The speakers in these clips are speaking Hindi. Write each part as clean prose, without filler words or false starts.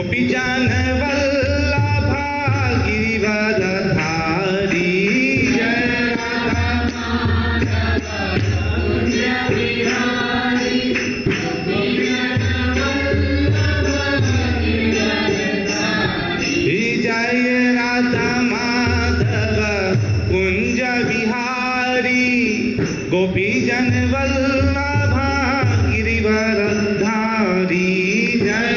गोपीजन वल्लभा गिरिवरधारी जय राधा माधव कुंज विहारी गोपीजन वल्लभा गिरिवरधारी जय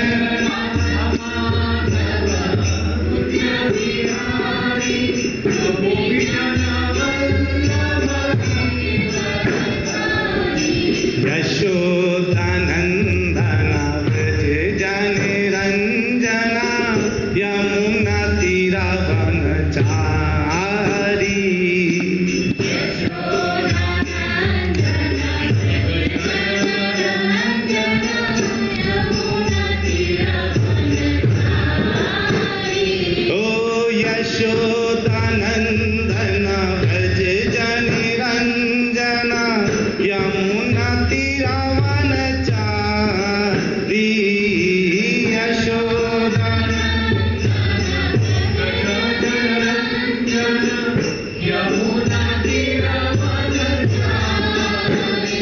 यशोदानंदन व्रज जन रंजना यमुना तीरवनचारी यशोदानंदन व्रज जन रंजना यमुना तीरवनचारी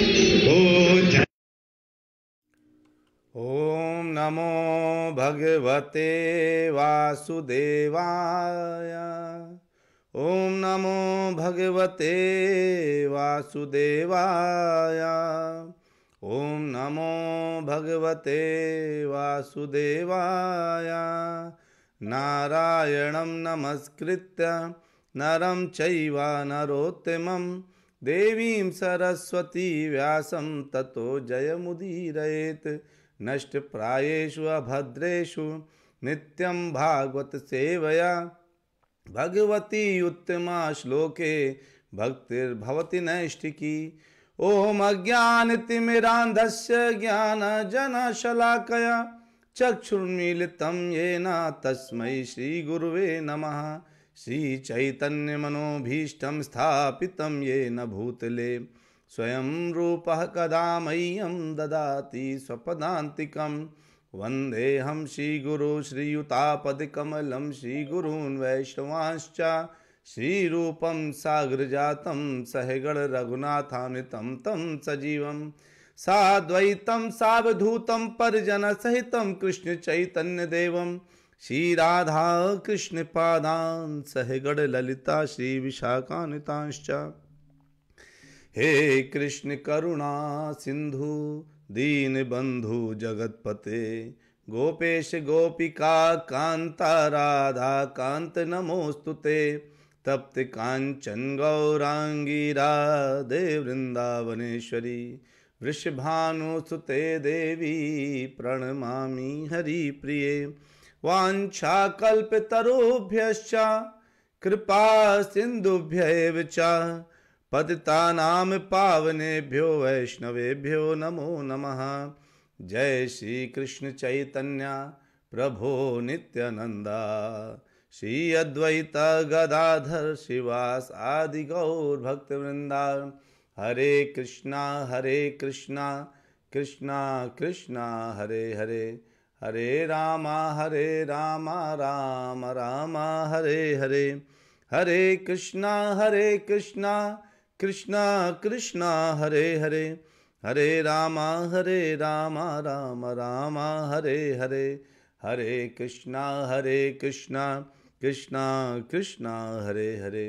यशोदा ओम नमो भगवते वासुदेवाय। ओम नमो भगवते वासुदेवाय। ओम नमो भगवते वासुदेवाय। नारायणं नमस्कृत्य नरं चैव नरोत्तमं देवीं सरस्वती व्यासं ततो जयमुदीरयेत्। नष्टप्रायेषु अभद्रेषु नित्यं भागवत सेवया भगवती उत्तमा श्लोके भक्तिर्भवति नैष्ठिकी। ओम अज्ञानतिमिरान्धस्य ज्ञानजनशलाकया चक्षुर्मीलितं येन तस्मै श्रीगुरुवे नमः। श्रीचैतन्यमनोभीष्टं स्थापितं येन भूतले स्वयं रूपः कदा मह्यं ददाति स्वपदान्तिकं। वन्देऽहं श्रीगुरु श्रीयुतापदकमलं श्रीगुरून् वैष्णवांश्च श्रीरूपं साग्रजातं सहगण रघुनाथान्वितं तं सजीवं साद्वैतं सावधूतं परिजनसहितं कृष्णचैतन्यदेवं श्रीराधा कृष्णपादान् सहगण ललिता श्रीविशाखान्वितांश्च। हे कृष्ण करुणा सिंधु दीनबंधु जगतपते गोपेश गोपिका कांता राधा कांत नमोस्तुते। तप्त कांचन गौरांगी राधे वृंदावनेश्वरी वृषभानुसुते देवी प्रणमामि हरिप्रिये। वाञ्छाकल्पतरुभ्यश्च कृपा सिन्धुभ्यैव च पतितानां पावनेभ्यो वैष्णवेभ्यो नमो नमः। जय श्री कृष्ण चैतन्य प्रभो नित्यानंदा श्री अद्वैत गदाधर शिवास आदि गौर भक्तवृंदा। हरे कृष्णा कृष्णा कृष्णा हरे हरे हरे राम राम राम हरे हरे। हरे कृष्णा कृष्णा कृष्णा हरे हरे हरे राम राम राम हरे हरे। हरे कृष्णा कृष्णा कृष्णा हरे हरे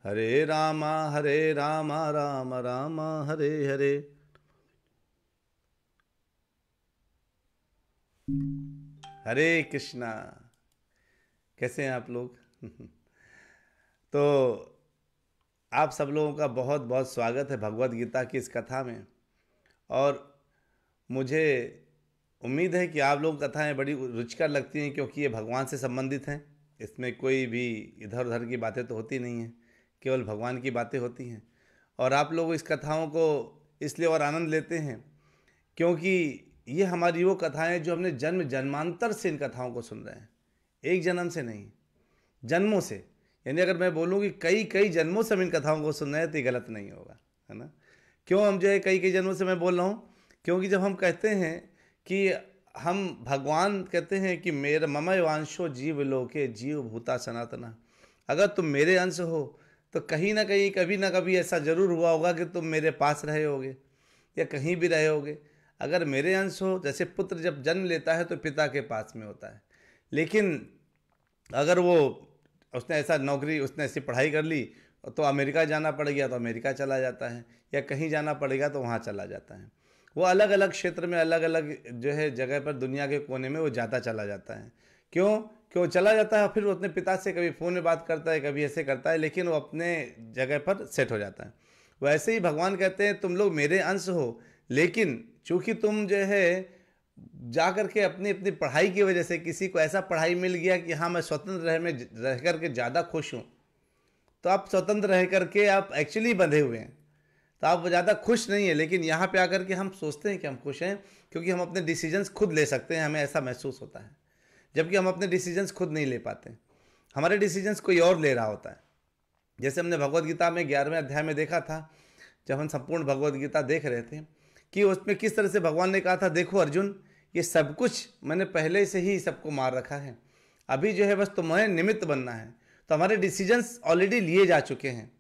हरे राम राम राम हरे हरे। हरे कृष्णा। कैसे हैं आप लोग? तो आप सब लोगों का बहुत बहुत स्वागत है भगवत गीता की इस कथा में। और मुझे उम्मीद है कि आप लोगों को कथाएं बड़ी रुचिकर लगती हैं, क्योंकि ये भगवान से संबंधित हैं। इसमें कोई भी इधर उधर की बातें तो होती नहीं हैं, केवल भगवान की बातें होती हैं। और आप लोग इस कथाओं को इसलिए और आनंद लेते हैं क्योंकि ये हमारी वो कथाएं जो हमने जन्म जन्मांतर से इन कथाओं को सुन रहे हैं, एक जन्म से नहीं, जन्मों से। यानी अगर मैं बोलूँ कि कई कई जन्मों से हम इन कथाओं को सुन रहे हैं तो ये गलत नहीं होगा, है ना। क्यों हम जो है कई कई जन्मों से मैं बोल रहा हूँ? क्योंकि जब हम कहते हैं कि हम भगवान कहते हैं कि मेरा ममय वांशो जीव लोके जीव भूता सनातना। अगर तुम मेरे अंश हो तो कहीं ना कहीं कभी ना कभी ऐसा जरूर हुआ होगा कि तुम मेरे पास रहे होगे या कहीं भी रहे होगे। अगर मेरे अंश हो, जैसे पुत्र जब जन्म लेता है तो पिता के पास में होता है, लेकिन अगर वो उसने ऐसा नौकरी, उसने ऐसी पढ़ाई कर ली तो अमेरिका जाना पड़ गया तो अमेरिका चला जाता है, या कहीं जाना पड़ेगा तो वहाँ चला जाता है। वो अलग अलग क्षेत्र में, अलग अलग जो है जगह पर, दुनिया के कोने में वो जाता चला जाता है। क्यों चला जाता है? फिर वो अपने पिता से कभी फ़ोन में बात करता है, कभी ऐसे करता है, लेकिन वो अपने जगह पर सेट हो जाता है। वैसे ही भगवान कहते हैं तुम लोग मेरे अंश हो, लेकिन चूंकि तुम जो है जा कर के अपनी अपनी पढ़ाई की वजह से किसी को ऐसा पढ़ाई मिल गया कि हाँ मैं स्वतंत्र रह कर के ज़्यादा खुश हूँ, तो आप स्वतंत्र रह करके आप एक्चुअली बंधे हुए हैं, तो आप ज़्यादा खुश नहीं है। लेकिन यहाँ पे आकर के हम सोचते हैं कि हम खुश हैं क्योंकि हम अपने डिसीजंस खुद ले सकते हैं, हमें ऐसा महसूस होता है। जबकि हम अपने डिसीजंस खुद नहीं ले पाते, हमारे डिसीजंस कोई और ले रहा होता है। जैसे हमने भगवत गीता में 11वें अध्याय में देखा था, जब हम संपूर्ण भगवत गीता देख रहे थे, कि उसमें किस तरह से भगवान ने कहा था, देखो अर्जुन, ये सब कुछ मैंने पहले से ही सबको मार रखा है, अभी जो है बस तुम्हें निमित्त बनना है। तो हमारे डिसीजंस ऑलरेडी लिए जा चुके हैं।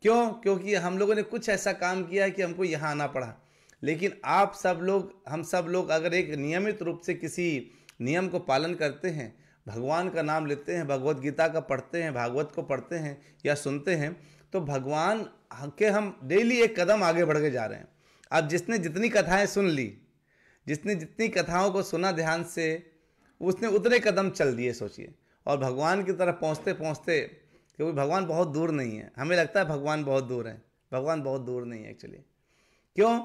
क्योंकि हम लोगों ने कुछ ऐसा काम किया है कि हमको यहाँ आना पड़ा। लेकिन आप सब लोग, हम सब लोग अगर एक नियमित रूप से किसी नियम को पालन करते हैं, भगवान का नाम लेते हैं, भगवत गीता का पढ़ते हैं, भागवत को पढ़ते हैं या सुनते हैं, तो भगवान के हम डेली एक कदम आगे बढ़ के जा रहे हैं। अब जिसने जितनी कथाएं सुन ली, जिसने जितनी कथाओं को सुना ध्यान से, उसने उतने कदम चल दिए, सोचिए। और भगवान की तरफ पहुँचते पहुँचते, क्योंकि भगवान बहुत दूर नहीं है, हमें लगता है भगवान बहुत दूर है, भगवान बहुत दूर नहीं है एक्चुअली। क्यों?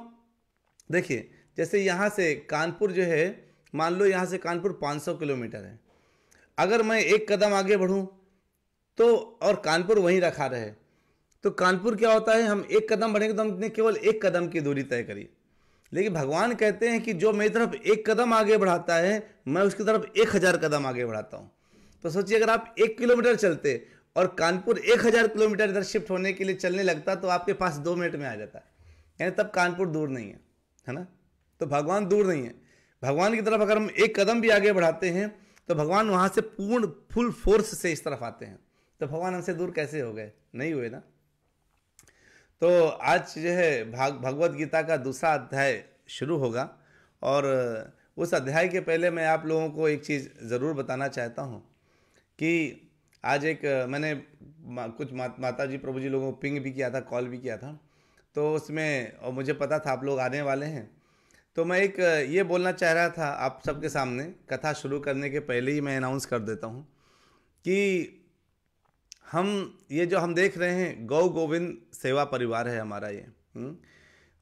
देखिए, जैसे यहाँ से कानपुर जो है, मान लो यहाँ से कानपुर 500 किलोमीटर है। अगर मैं एक कदम आगे बढ़ूँ तो, और कानपुर वहीं रखा रहे, तो कानपुर क्या होता है, हम एक कदम बढ़ेंगे तो हमने केवल एक कदम की दूरी तय करी। लेकिन भगवान कहते हैं कि जो मेरी तरफ एक कदम आगे बढ़ाता है, मैं उसकी तरफ 1000 कदम आगे बढ़ाता हूँ। तो सोचिए, अगर आप 1 किलोमीटर चलते और कानपुर 1000 किलोमीटर इधर शिफ्ट होने के लिए चलने लगता, तो आपके पास 2 मिनट में आ जाता है। यानी तब कानपुर दूर नहीं है ना? तो भगवान दूर नहीं है। भगवान की तरफ अगर हम एक कदम भी आगे बढ़ाते हैं तो भगवान वहाँ से पूर्ण फुल फोर्स से इस तरफ आते हैं। तो भगवान हमसे दूर कैसे हो गए? नहीं हुए ना। तो आज जो है भगवत गीता का दूसरा अध्याय शुरू होगा, और उस अध्याय के पहले मैं आप लोगों को एक चीज़ ज़रूर बताना चाहता हूँ कि आज एक मैंने कुछ माता जी प्रभु जी लोगों को पिंग भी किया था, कॉल भी किया था, तो उसमें, और मुझे पता था आप लोग आने वाले हैं, तो मैं एक ये बोलना चाह रहा था आप सबके सामने। कथा शुरू करने के पहले ही मैं अनाउंस कर देता हूँ कि ये जो हम देख रहे हैं, गौ गोविंद सेवा परिवार है हमारा ये,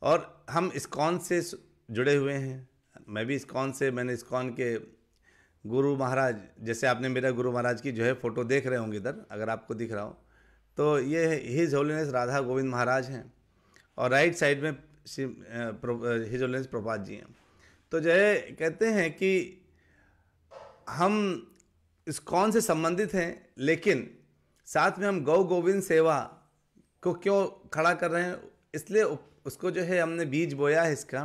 और हम इस्कॉन से जुड़े हुए हैं। मैं भी इस्कॉन से, मैंने इस्कॉन के गुरु महाराज, जैसे आपने मेरा गुरु महाराज की जो है फ़ोटो देख रहे होंगे इधर, अगर आपको दिख रहा हो, तो ये हिज होलीनेस राधा गोविंद महाराज हैं, और राइट साइड में हिज होलीनेस प्रभुपाद जी हैं। तो जो है कहते हैं कि हम इस्कॉन से संबंधित हैं, लेकिन साथ में हम गौ गोविंद सेवा को क्यों खड़ा कर रहे हैं, इसलिए उसको जो है हमने बीज बोया है इसका,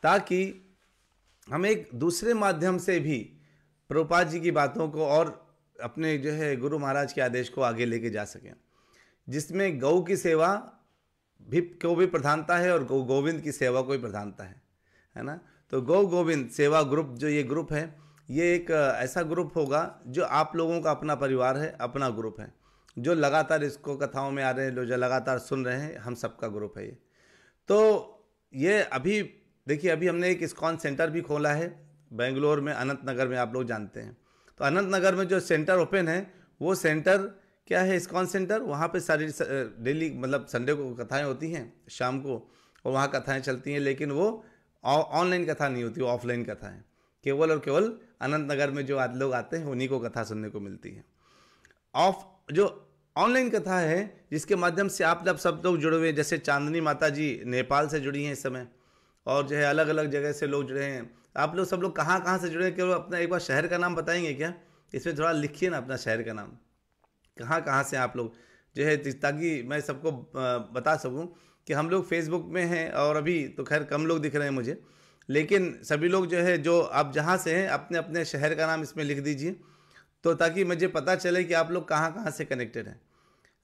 ताकि हम एक दूसरे माध्यम से भी प्रभुपाद जी की बातों को और अपने जो है गुरु महाराज के आदेश को आगे लेके जा सकें, जिसमें गौ की सेवा को भी प्रधानता है और गौ गोविंद की सेवा को भी प्रधानता है ना। तो गौ गोविंद सेवा ग्रुप, जो ये ग्रुप है, ये एक ऐसा ग्रुप होगा जो आप लोगों का अपना परिवार है, अपना ग्रुप है, जो लगातार इसको कथाओं में आ रहे हैं, जो लगातार सुन रहे हैं, हम सबका ग्रुप है ये। तो ये अभी देखिए, अभी हमने एक इस्कॉन सेंटर भी खोला है बेंगलोर में, अनंत नगर में, आप लोग जानते हैं। तो अनंत नगर में जो सेंटर ओपन है, वो सेंटर क्या है, इस्कॉन सेंटर। वहाँ पे सारी डेली, मतलब संडे को कथाएं होती हैं शाम को, और वहाँ कथाएं चलती हैं, लेकिन वो ऑनलाइन कथा नहीं होती, वो ऑफलाइन कथा है। केवल और केवल अनंत नगर में जो लोग आते हैं उन्हीं को कथा सुनने को मिलती है। जो ऑनलाइन कथा है, जिसके माध्यम से आप सब लोग जुड़े हुए हैं, जैसे चांदनी माता जी नेपाल से जुड़ी हैं इस समय, और जो है अलग अलग जगह से लोग जुड़े हैं। आप लोग सब लोग कहाँ से जुड़े हैं, केवल अपना एक बार शहर का नाम बताएंगे क्या? इसमें थोड़ा लिखिए ना अपना शहर का नाम, कहाँ से आप लोग जो है, ताकि मैं सबको बता सकूं कि हम लोग फेसबुक में हैं, और अभी तो खैर कम लोग दिख रहे हैं मुझे, लेकिन सभी लोग जो है, जो आप जहाँ से हैं, अपने अपने शहर का नाम इसमें लिख दीजिए, तो ताकि मुझे पता चले कि आप लोग कहाँ कहाँ से कनेक्टेड हैं,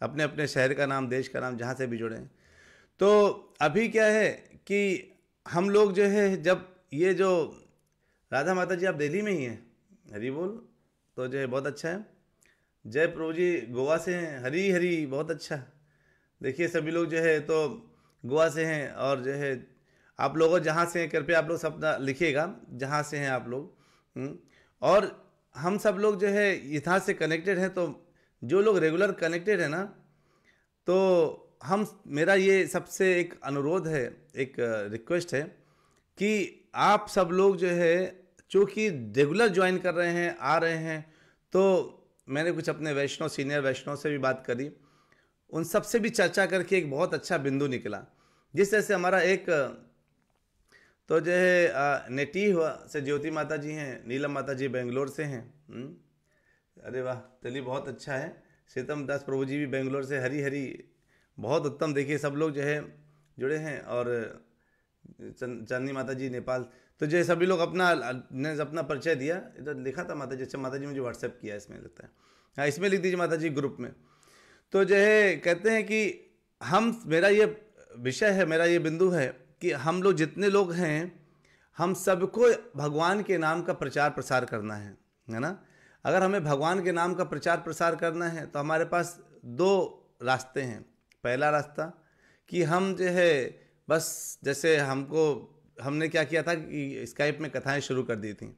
अपने अपने शहर का नाम, देश का नाम, जहाँ से भी जुड़े हैं। तो अभी क्या है कि हम लोग जो है, जब ये जो राधा माता जी, आप दिल्ली में ही हैं, हरी बोल, तो जो है बहुत अच्छा है। जय प्रभु जी गोवा से हैं, हरी हरी, बहुत अच्छा। देखिए सभी लोग जो है तो गोवा से हैं, और जो है आप लोगों जहाँ से हैं, कृपया आप लोग सब लिखिएगा जहाँ से हैं आप लोग। और हम सब लोग जो है यहाँ से कनेक्टेड हैं, तो जो लोग रेगुलर कनेक्टेड है ना, तो मेरा ये सबसे एक अनुरोध है, एक रिक्वेस्ट है कि आप सब लोग जो है, चूँकि रेगुलर ज्वाइन कर रहे हैं, आ रहे हैं, तो मैंने कुछ अपने वैष्णव, सीनियर वैष्णव से भी बात करी, उन सब से भी चर्चा करके एक बहुत अच्छा बिंदु निकला। जिस तरह से हमारा एक तो जो है नेटिव से ज्योति माता जी हैं, नीलम माता जी बेंगलोर से हैं। अरे वाह, चलिए बहुत अच्छा है। सीतम दास प्रभु जी भी बेंगलोर से, हरी हरी, बहुत उत्तम। देखिए सब लोग जो है जुड़े हैं, और चांदनी माता जी नेपाल, तो जो है सभी लोग अपना परिचय दिया। इधर लिखा था माता जी, अच्छा माता जी मुझे व्हाट्सएप किया, इसमें लगता है, हाँ इसमें लिख दीजिए माता जी ग्रुप में। तो जो है कहते हैं कि मेरा ये विषय है, मेरा ये बिंदु है कि हम लोग जितने लोग हैं, हम सबको भगवान के नाम का प्रचार प्रसार करना है ना। अगर हमें भगवान के नाम का प्रचार प्रसार करना है, तो हमारे पास दो रास्ते हैं। पहला रास्ता कि हम जो है बस, जैसे हमने क्या किया था कि स्काइप में कथाएं शुरू कर दी थी,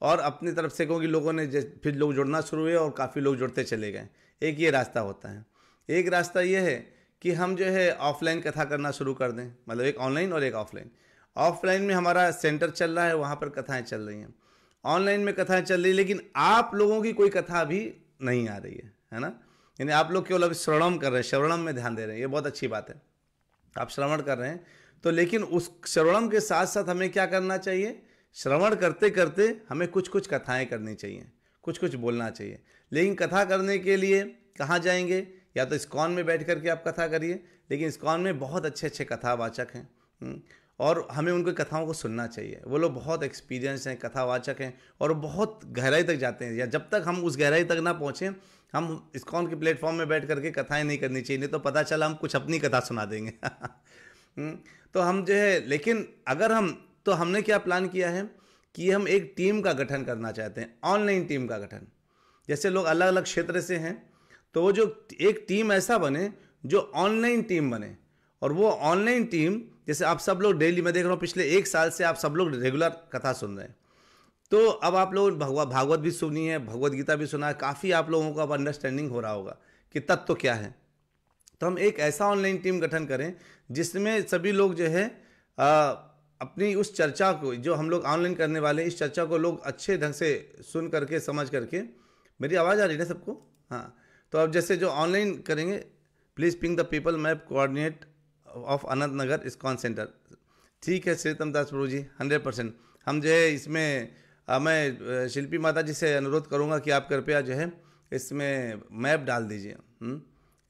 और अपनी तरफ से क्योंकि लोगों ने फिर लोग जुड़ना शुरू हुए, और काफ़ी लोग जुड़ते चले गए। एक ये रास्ता होता है। एक रास्ता ये है कि हम जो है ऑफलाइन कथा करना शुरू कर दें, मतलब एक ऑनलाइन और एक ऑफलाइन। ऑफलाइन में हमारा सेंटर चल रहा है, वहाँ पर कथाएं चल रही हैं। ऑनलाइन में कथाएं चल रही, लेकिन आप लोगों की कोई कथा भी नहीं आ रही है ना। यानी आप लोग केवल श्रवणम कर रहे हैं, श्रवणम में ध्यान दे रहे हैं, ये बहुत अच्छी बात है। आप श्रवण कर रहे हैं, तो लेकिन उस श्रवणम के साथ साथ हमें क्या करना चाहिए, श्रवण करते करते हमें कुछ कुछ कथाएं करनी चाहिए, कुछ कुछ बोलना चाहिए। लेकिन कथा करने के लिए कहाँ जाएंगे, या तो इस्कॉन में बैठ करके आप कथा करिए, लेकिन इस्कॉन में बहुत अच्छे अच्छे कथावाचक हैं, और हमें उनकी कथाओं को सुनना चाहिए। वो लोग बहुत एक्सपीरियंस हैं, कथावाचक हैं, और बहुत गहराई तक जाते हैं। या जब तक हम उस गहराई तक ना पहुँचें, हम इस्कॉन के प्लेटफॉर्म में बैठ करके कथाएं नहीं करनी चाहिए, नहीं तो पता चला हम कुछ अपनी कथा सुना देंगे। तो हम जो है, लेकिन अगर तो हमने क्या प्लान किया है कि हम एक टीम का गठन करना चाहते हैं, ऑनलाइन टीम का गठन। जैसे लोग अलग अलग क्षेत्र से हैं, तो वो जो एक टीम ऐसा बने जो ऑनलाइन टीम बने, और वो ऑनलाइन टीम, जैसे आप सब लोग डेली, मैं देख रहा हूँ पिछले 1 साल से आप सब लोग रेगुलर कथा सुन रहे हैं, तो अब आप लोग भागवत भी सुनी है, भगवत गीता भी सुना है, काफ़ी आप लोगों को अब अंडरस्टैंडिंग हो रहा होगा कि तत्व क्या है। तो हम एक ऐसा ऑनलाइन टीम गठन करें जिसमें सभी लोग जो है अपनी उस चर्चा को, जो हम लोग ऑनलाइन करने वाले हैं, इस चर्चा को लोग अच्छे ढंग से सुन करके, समझ करके। मेरी आवाज़ आ रही है ना सबको? हाँ, तो अब जैसे जो ऑनलाइन करेंगे, please ping the people map coordinate of Anant Nagar ISKCON centre. ठीक है श्रीतम दास प्रभु जी, 100%। हम जो है इसमें मैं शिल्पी माता जी से अनुरोध करूंगा कि आप कृपया जो है इसमें मैप डाल दीजिए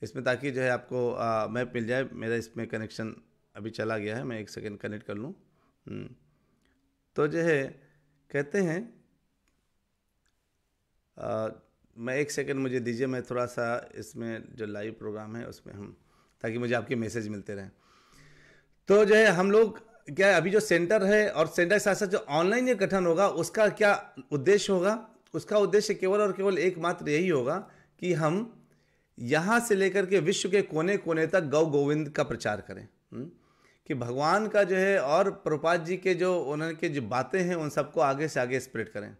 इसमें, ताकि जो है आपको मैप मिल जाए। मेरा इसमें कनेक्शन अभी चला गया है, मैं 1 सेकेंड कनेक्ट कर लूँ। तो जो है कहते हैं मैं 1 सेकेंड मुझे दीजिए, मैं थोड़ा सा इसमें जो लाइव प्रोग्राम है उसमें ताकि मुझे आपके मैसेज मिलते रहें। तो जो है हम लोग क्या, अभी जो सेंटर है और सेंटर के साथ साथ जो ऑनलाइन ये गठन होगा, उसका क्या उद्देश्य होगा? उसका उद्देश्य केवल और केवल एकमात्र यही होगा कि हम यहाँ से लेकर के विश्व के कोने कोने तक गौ गोविंद का प्रचार करें, कि भगवान का जो है, और प्रभुपाद जी के जो उनके जो बातें हैं, उन सबको आगे से आगे स्प्रेड करें।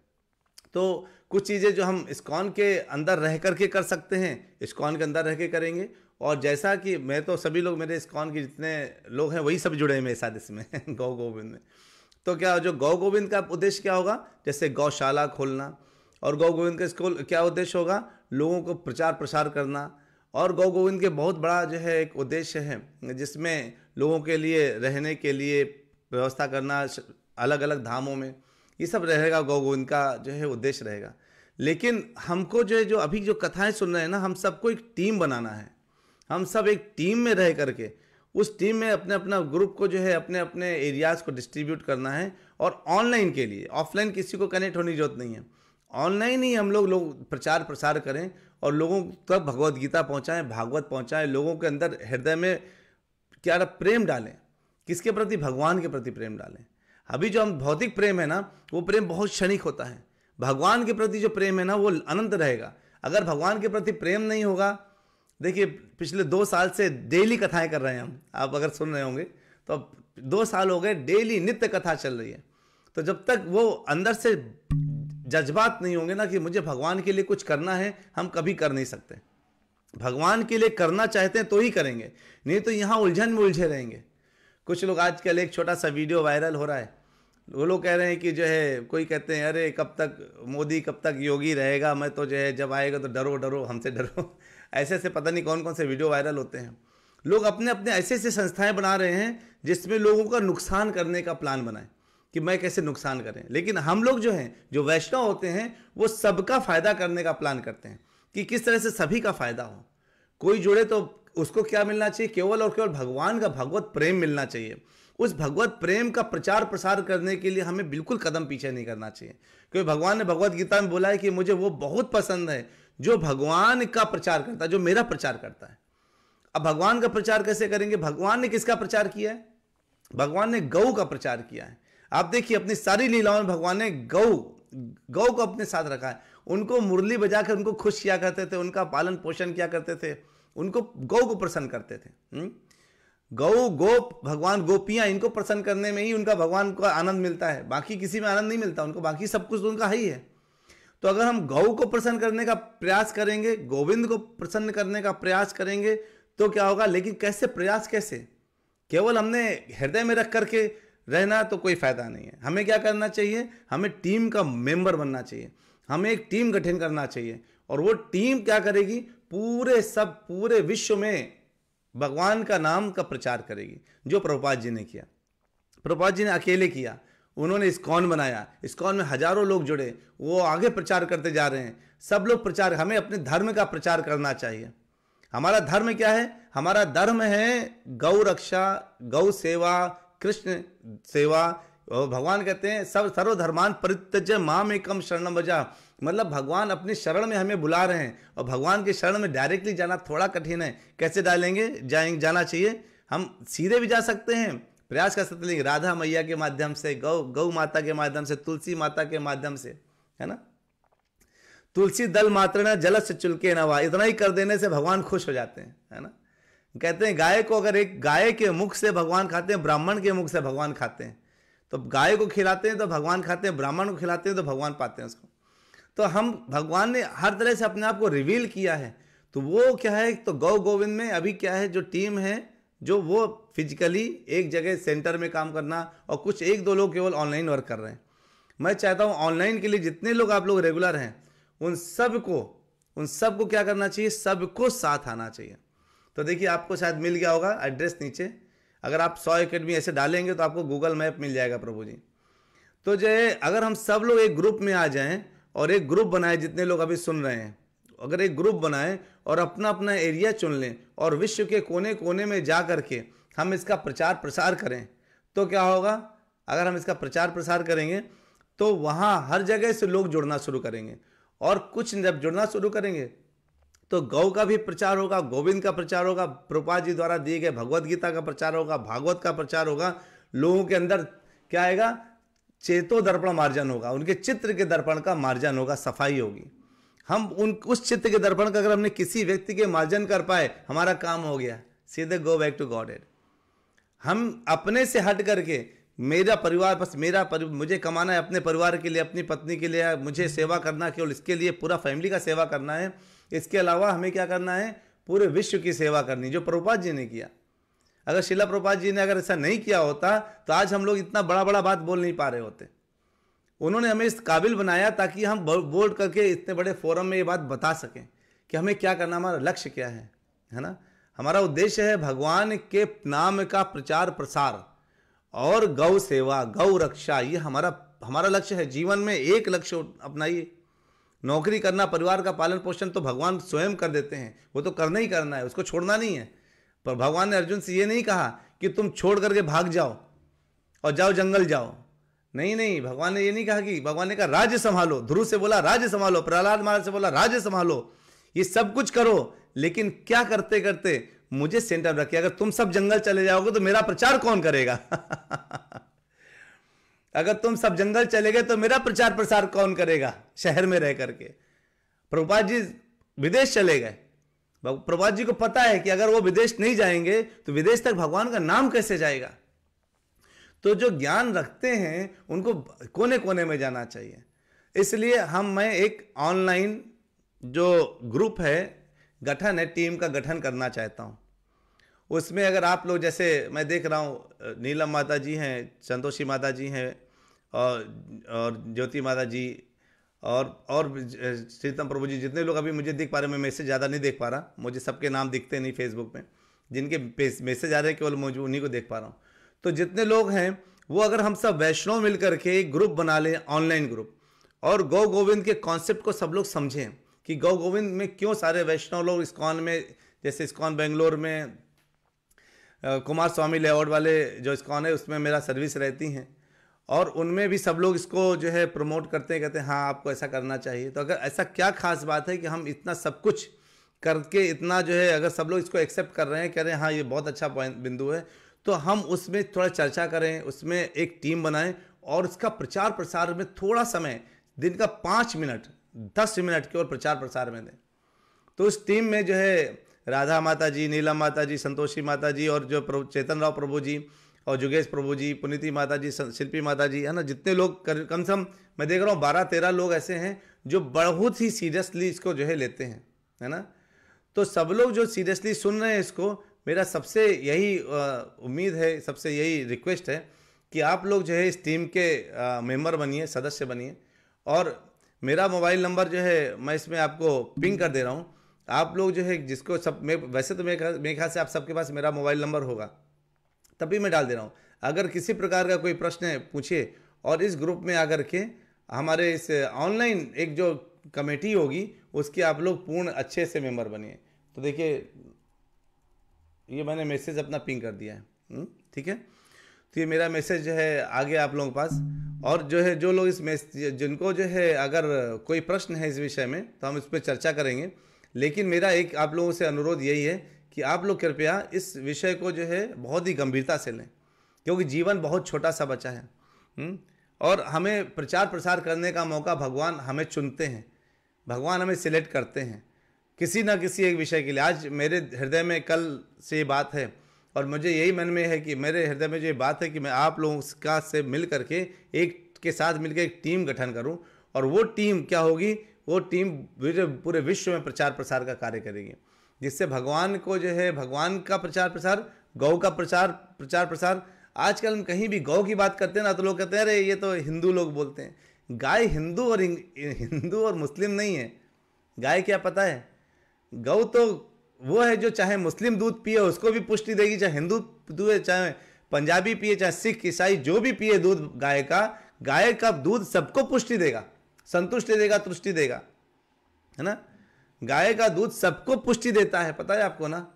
तो कुछ चीज़ें जो हम इस्कॉन के अंदर रह करके कर सकते हैं, इस्कॉन के अंदर रह के करेंगे। और जैसा कि मैं तो सभी लोग, मेरे इस्कॉन के जितने लोग हैं वही सब जुड़े हैं मेरे साथ इसमें गौ गोविंद में। तो क्या जो गौ गोविंद का उद्देश्य क्या होगा? जैसे गौशाला खोलना, और गौ गोविंद का स्कूल क्या उद्देश्य होगा? लोगों को प्रचार प्रसार करना। और गौ गोविंद के बहुत बड़ा जो है एक उद्देश्य है, जिसमें लोगों के लिए रहने के लिए व्यवस्था करना अलग अलग धामों में, ये सब रहेगा, गौ गोविंद का जो है उद्देश्य रहेगा। लेकिन हमको जो है, जो अभी जो कथाएं सुन रहे हैं ना, हम सबको एक टीम बनाना है। हम सब एक टीम में रह करके उस टीम में अपने अपना ग्रुप को जो है अपने अपने एरियाज़ को डिस्ट्रीब्यूट करना है। और ऑनलाइन के लिए ऑफलाइन किसी को कनेक्ट होने की जरूरत नहीं है, ऑनलाइन ही हम लोग प्रचार प्रसार करें और लोगों तक भगवत गीता पहुँचाएँ, भागवत पहुँचाएँ, लोगों के अंदर हृदय में क्या प्रेम डालें, किसके प्रति, भगवान के प्रति प्रेम डालें। अभी जो हम भौतिक प्रेम है ना, वो प्रेम बहुत क्षणिक होता है। भगवान के प्रति जो प्रेम है ना, वो अनंत रहेगा। अगर भगवान के प्रति प्रेम नहीं होगा, देखिए पिछले 2 साल से डेली कथाएं कर रहे हैं हम, आप अगर सुन रहे होंगे तो अब 2 साल हो गए, डेली नित्य कथा चल रही है। तो जब तक वो अंदर से जज्बात नहीं होंगे ना कि मुझे भगवान के लिए कुछ करना है, हम कभी कर नहीं सकते। भगवान के लिए करना चाहते हैं तो ही करेंगे, नहीं तो यहाँ उलझन में उलझे रहेंगे। कुछ लोग आजकल, एक छोटा सा वीडियो वायरल हो रहा है, वो लोग कह रहे हैं कि जो है, कोई कहते हैं अरे कब तक मोदी, कब तक योगी रहेगा, मैं तो जो है जब आएगा तो डरो डरो हमसे डरो। ऐसे ऐसे पता नहीं कौन कौन से वीडियो वायरल होते हैं। लोग अपने अपने ऐसे ऐसे संस्थाएं बना रहे हैं जिसमें लोगों का नुकसान करने का प्लान बनाए कि मैं कैसे नुकसान करें। लेकिन हम लोग जो हैं, जो वैष्णव होते हैं, वो सबका फायदा करने का प्लान करते हैं कि किस तरह से सभी का फायदा हो। कोई जुड़े तो उसको क्या मिलना चाहिए, केवल और केवल भगवान का भगवत प्रेम मिलना चाहिए। उस भगवत प्रेम का प्रचार प्रसार करने के लिए हमें बिल्कुल कदम पीछे नहीं करना चाहिए, क्योंकि भगवान ने भगवत गीता में बोला है कि मुझे वो बहुत पसंद है जो भगवान का प्रचार करता है, जो मेरा प्रचार करता है। अब भगवान का प्रचार कैसे करेंगे? भगवान ने किसका प्रचार किया है? भगवान ने गौ का प्रचार किया है। आप देखिए अपनी सारी लीलाओं में भगवान ने गौ को अपने साथ रखा है। उनको मुरली बजाकर उनको खुश किया करते थे, उनका पालन पोषण किया करते थे, उनको गौ को प्रसन्न करते थे। गौ, गोप, भगवान, गोपियां, इनको प्रसन्न करने में ही उनका भगवान को आनंद मिलता है, बाकी किसी में आनंद नहीं मिलता उनको, बाकी सब कुछ तो उनका ही है। तो अगर हम गौ को प्रसन्न करने का प्रयास करेंगे, गोविंद को प्रसन्न करने का प्रयास करेंगे तो क्या होगा? लेकिन कैसे? प्रयास कैसे? केवल हमने हृदय में रख करके रहना तो कोई फायदा नहीं है। हमें क्या करना चाहिए? हमें टीम का मेंबर बनना चाहिए, हमें एक टीम गठन करना चाहिए। और वो टीम क्या करेगी? पूरे विश्व में भगवान का नाम का प्रचार करेगी, जो प्रभुपाद जी ने किया। प्रभुपाद जी ने अकेले किया, उन्होंने इस्कॉन बनाया, इस्कॉन में हजारों लोग जुड़े, वो आगे प्रचार करते जा रहे हैं। सब लोग प्रचार, हमें अपने धर्म का प्रचार करना चाहिए। हमारा धर्म क्या है? हमारा धर्म है गौ रक्षा, गौ सेवा, कृष्ण सेवा। और भगवान कहते हैं सब सर्वधर्मान परित्यज्य माम एकम शरणम व्रज। मतलब भगवान अपनी शरण में हमें बुला रहे हैं, और भगवान के शरण में डायरेक्टली जाना थोड़ा कठिन है। कैसे जाना चाहिए? हम सीधे भी जा सकते हैं, प्रयास कर सकते हैं, राधा मैया के माध्यम से, गौ माता के माध्यम से, तुलसी माता के माध्यम से, है ना। तुलसी दल मात्र न जल से चुलके नवा, इतना ही कर देने से भगवान खुश हो जाते हैं, है ना। कहते हैं गाय को, अगर एक गाय के मुख से भगवान खाते हैं, ब्राह्मण के मुख से भगवान खाते हैं। तो गाय को खिलाते हैं तो भगवान खाते हैं, ब्राह्मण को खिलाते हैं तो भगवान पाते हैं उसको। तो हम, भगवान ने हर तरह से अपने आप को रिवील किया है। तो वो क्या है? तो गौ गोविंद में अभी क्या है, जो टीम है, जो वो फिजिकली एक जगह सेंटर में काम करना, और कुछ 1-2 लोग केवल ऑनलाइन वर्क कर रहे हैं। मैं चाहता हूँ ऑनलाइन के लिए जितने लोग आप लोग रेगुलर हैं, उन सबको क्या करना चाहिए? सबको साथ आना चाहिए। तो देखिए आपको शायद मिल गया होगा एड्रेस नीचे, अगर आप 100 एकेडमी ऐसे डालेंगे तो आपको गूगल मैप मिल जाएगा प्रभु जी। तो जो है, अगर हम सब लोग एक ग्रुप में आ जाएं और एक ग्रुप बनाए, जितने लोग अभी सुन रहे हैं, अगर एक ग्रुप बनाएं और अपना अपना एरिया चुन लें और विश्व के कोने कोने में जा करके हम इसका प्रचार प्रसार करें, तो क्या होगा? अगर हम इसका प्रचार प्रसार करेंगे तो वहाँ हर जगह से लोग जुड़ना शुरू करेंगे, और कुछ जब जुड़ना शुरू करेंगे तो गौ का भी प्रचार होगा, गोविंद का प्रचार होगा, प्रभुपाद जी द्वारा दिए गए भगवत गीता का प्रचार होगा, भागवत का प्रचार होगा। लोगों के अंदर क्या आएगा? चेतो दर्पण मार्जन होगा, उनके चित्र के दर्पण का मार्जन होगा, सफाई होगी। हम उस चित्र के दर्पण का अगर हमने किसी व्यक्ति के मार्जन कर पाए, हमारा काम हो गया, सीधे गो बैक टू गॉडेड। हम अपने से हट करके, मेरा परिवार, बस मुझे कमाना है अपने परिवार के लिए, अपनी पत्नी के लिए, मुझे सेवा करना, केवल इसके लिए पूरा फैमिली का सेवा करना है। इसके अलावा हमें क्या करना है? पूरे विश्व की सेवा करनी, जो प्रभुपाद जी ने किया। अगर शिला प्रभुपाद जी ने अगर ऐसा नहीं किया होता तो आज हम लोग इतना बड़ा बड़ा बात बोल नहीं पा रहे होते। उन्होंने हमें इस काबिल बनाया ताकि हम बोल करके इतने बड़े फोरम में ये बात बता सकें कि हमें क्या करना, हमारा लक्ष्य क्या है ना। हमारा उद्देश्य है भगवान के नाम का प्रचार प्रसार और गौ सेवा, गौ रक्षा, ये हमारा लक्ष्य है। जीवन में एक लक्ष्य अपनाइए। नौकरी करना, परिवार का पालन पोषण तो भगवान स्वयं कर देते हैं, वो तो करना ही करना है, उसको छोड़ना नहीं है। पर भगवान ने अर्जुन से ये नहीं कहा कि तुम छोड़ करके भाग जाओ और जाओ जंगल जाओ। नहीं नहीं, भगवान ने ये नहीं कहा। कि भगवान ने कहा राज्य संभालो, ध्रुव से बोला राज्य संभालो, प्रहलाद महाराज से बोला राज्य संभालो, ये सब कुछ करो, लेकिन क्या करते करते मुझे सेंटर रखिए। अगर तुम सब जंगल चले जाओगे तो मेरा प्रचार कौन करेगा? अगर तुम सब जंगल चले गए तो मेरा प्रचार प्रसार कौन करेगा शहर में रह करके? प्रभुपाद जी विदेश चले गए। प्रभुपाद जी को पता है कि अगर वो विदेश नहीं जाएंगे तो विदेश तक भगवान का नाम कैसे जाएगा। तो जो ज्ञान रखते हैं उनको कोने कोने में जाना चाहिए। इसलिए मैं एक ऑनलाइन जो ग्रुप है गठन है, टीम का गठन करना चाहता हूं। उसमें अगर आप लोग, जैसे मैं देख रहा हूं नीलम माता जी हैं, संतोषी माता जी हैं और ज्योति माता जी और श्रीतम प्रभु जी, जितने लोग अभी मुझे दिख पा रहे हैं, मैं मैसेज ज़्यादा नहीं देख पा रहा, मुझे सबके नाम दिखते नहीं फेसबुक में, जिनके मैसेज आ रहे हैं केवल मुझे उन्हीं को देख पा रहा हूँ। तो जितने लोग हैं वो, अगर हम सब वैष्णव मिल करके एक ग्रुप बना लें, ऑनलाइन ग्रुप, और गौ गोविंद के कॉन्सेप्ट को सब लोग समझें कि गौ गोविंद में क्यों सारे वैष्णव लोग इस्कॉन में, जैसे इस्कॉन बेंगलोर में कुमार स्वामी लेआउट वाले जो इस्कॉन है उसमें मेरा सर्विस रहती हैं, और उनमें भी सब लोग इसको जो है प्रमोट करते हैं, कहते हैं हाँ आपको ऐसा करना चाहिए। तो अगर ऐसा क्या खास बात है कि हम इतना सब कुछ करके इतना जो है, अगर सब लोग इसको एक्सेप्ट कर रहे हैं, कह रहे हैं हाँ ये बहुत अच्छा बिंदु है, तो हम उसमें थोड़ा चर्चा करें, उसमें एक टीम बनाएं और इसका प्रचार प्रसार में थोड़ा समय, दिन का 5 मिनट 10 मिनट केवल प्रचार प्रसार में दें। तो उस टीम में जो है राधा माता जी, नीलम माता जी, संतोषी माता जी, और जो चेतन राव प्रभु जी और जुगेश प्रभु जी, पुनीति माता जी, शिल्पी माता जी, है ना, जितने लोग कम से कम मैं देख रहा हूँ 12-13 लोग ऐसे हैं जो बहुत ही सीरियसली इसको जो है लेते हैं, है ना। तो सब लोग जो सीरियसली सुन रहे हैं इसको, मेरा सबसे यही उम्मीद है, सबसे यही रिक्वेस्ट है कि आप लोग जो है इस टीम के मेंबर बनिए, सदस्य बनिए। और मेरा मोबाइल नंबर जो है मैं इसमें आपको पिंग कर दे रहा हूँ। आप लोग जो है जिसको सब, वैसे तो मेरे ख्याल से आप सबके पास मेरा मोबाइल नंबर होगा, तभी मैं डाल दे रहा हूँ। अगर किसी प्रकार का कोई प्रश्न है पूछिए, और इस ग्रुप में आकर के हमारे इस ऑनलाइन एक जो कमेटी होगी उसके आप लोग पूर्ण अच्छे से मेंबर बनिए। तो देखिए ये मैंने मैसेज अपना पिंग कर दिया है, ठीक है। तो ये मेरा मैसेज जो है आ गया आप लोगों के पास। और जो है जो लोग जिनको जो है अगर कोई प्रश्न है इस विषय में तो हम इस पर चर्चा करेंगे। लेकिन मेरा एक आप लोगों से अनुरोध यही है कि आप लोग कृपया इस विषय को जो है बहुत ही गंभीरता से लें, क्योंकि जीवन बहुत छोटा सा बचा है। और हमें प्रचार प्रसार करने का मौका भगवान हमें चुनते हैं, भगवान हमें सिलेक्ट करते हैं किसी ना किसी एक विषय के लिए। आज मेरे हृदय में कल से ये बात है, और मुझे यही मन में है कि मेरे हृदय में जो ये बात है कि मैं आप लोगों का से मिल करके एक के साथ मिलकर एक टीम गठन करूं। और वो टीम क्या होगी, वो टीम पूरे विश्व में प्रचार प्रसार का कार्य करेगी, जिससे भगवान को जो है, भगवान का प्रचार प्रसार, गौ का प्रचार प्रसार। आजकल हम कहीं भी गौ की बात करते हैं ना तो लोग कहते हैं अरे ये तो हिंदू लोग बोलते हैं। गाय हिंदू और मुस्लिम नहीं है। गाय क्या पता है, गौ तो वो है जो चाहे मुस्लिम दूध पिए उसको भी पुष्टि देगी, चाहे हिंदू पिए, चाहे पंजाबी पिए, चाहे सिख ईसाई जो भी पिए दूध गाय का दूध सबको पुष्टि देगा, संतुष्टि देगा, तुष्टि देगा, है ना। गाय का दूध सबको पुष्टि देता है, पता है आपको ना।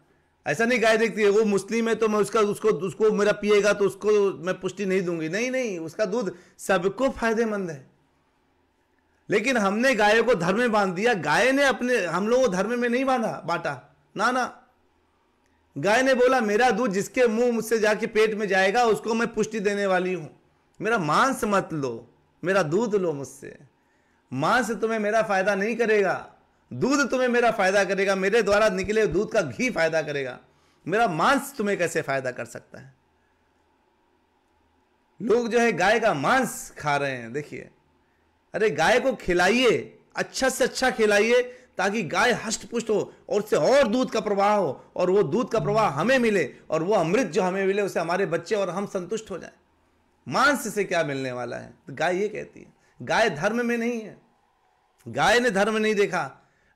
ऐसा नहीं गाय देखती है वो मुस्लिम है तो मैं उसको मेरा पिएगा तो उसको मैं पुष्टि नहीं दूंगी, नहीं, उसका दूध सबको फायदेमंद है। लेकिन हमने गाय को धर्म में बांध दिया। गाय ने हम लोगों को धर्म में नहीं बांटा, ना। गाय ने बोला मेरा दूध जिसके मुंह मुझसे जाके पेट में जाएगा उसको मैं पुष्टि देने वाली हूं। मेरा मांस मत लो, मेरा दूध लो मुझसे। मांस तुम्हें मेरा फायदा नहीं करेगा, दूध तुम्हें मेरा फायदा करेगा। मेरे द्वारा निकले दूध का घी फायदा करेगा, मेरा मांस तुम्हें कैसे फायदा कर सकता है। लोग जो है गाय का मांस खा रहे हैं। देखिए, अरे गाय को खिलाइए, अच्छा से अच्छा खिलाइए ताकि गाय हष्ट पुष्ट हो और उससे और दूध का प्रवाह हो, और वो दूध का प्रवाह हमें मिले, और वो अमृत जो हमें मिले उससे हमारे बच्चे और हम संतुष्ट हो जाए। मांस से क्या मिलने वाला है। तो गाय ये कहती है, गाय धर्म में नहीं है, गाय ने धर्म नहीं देखा,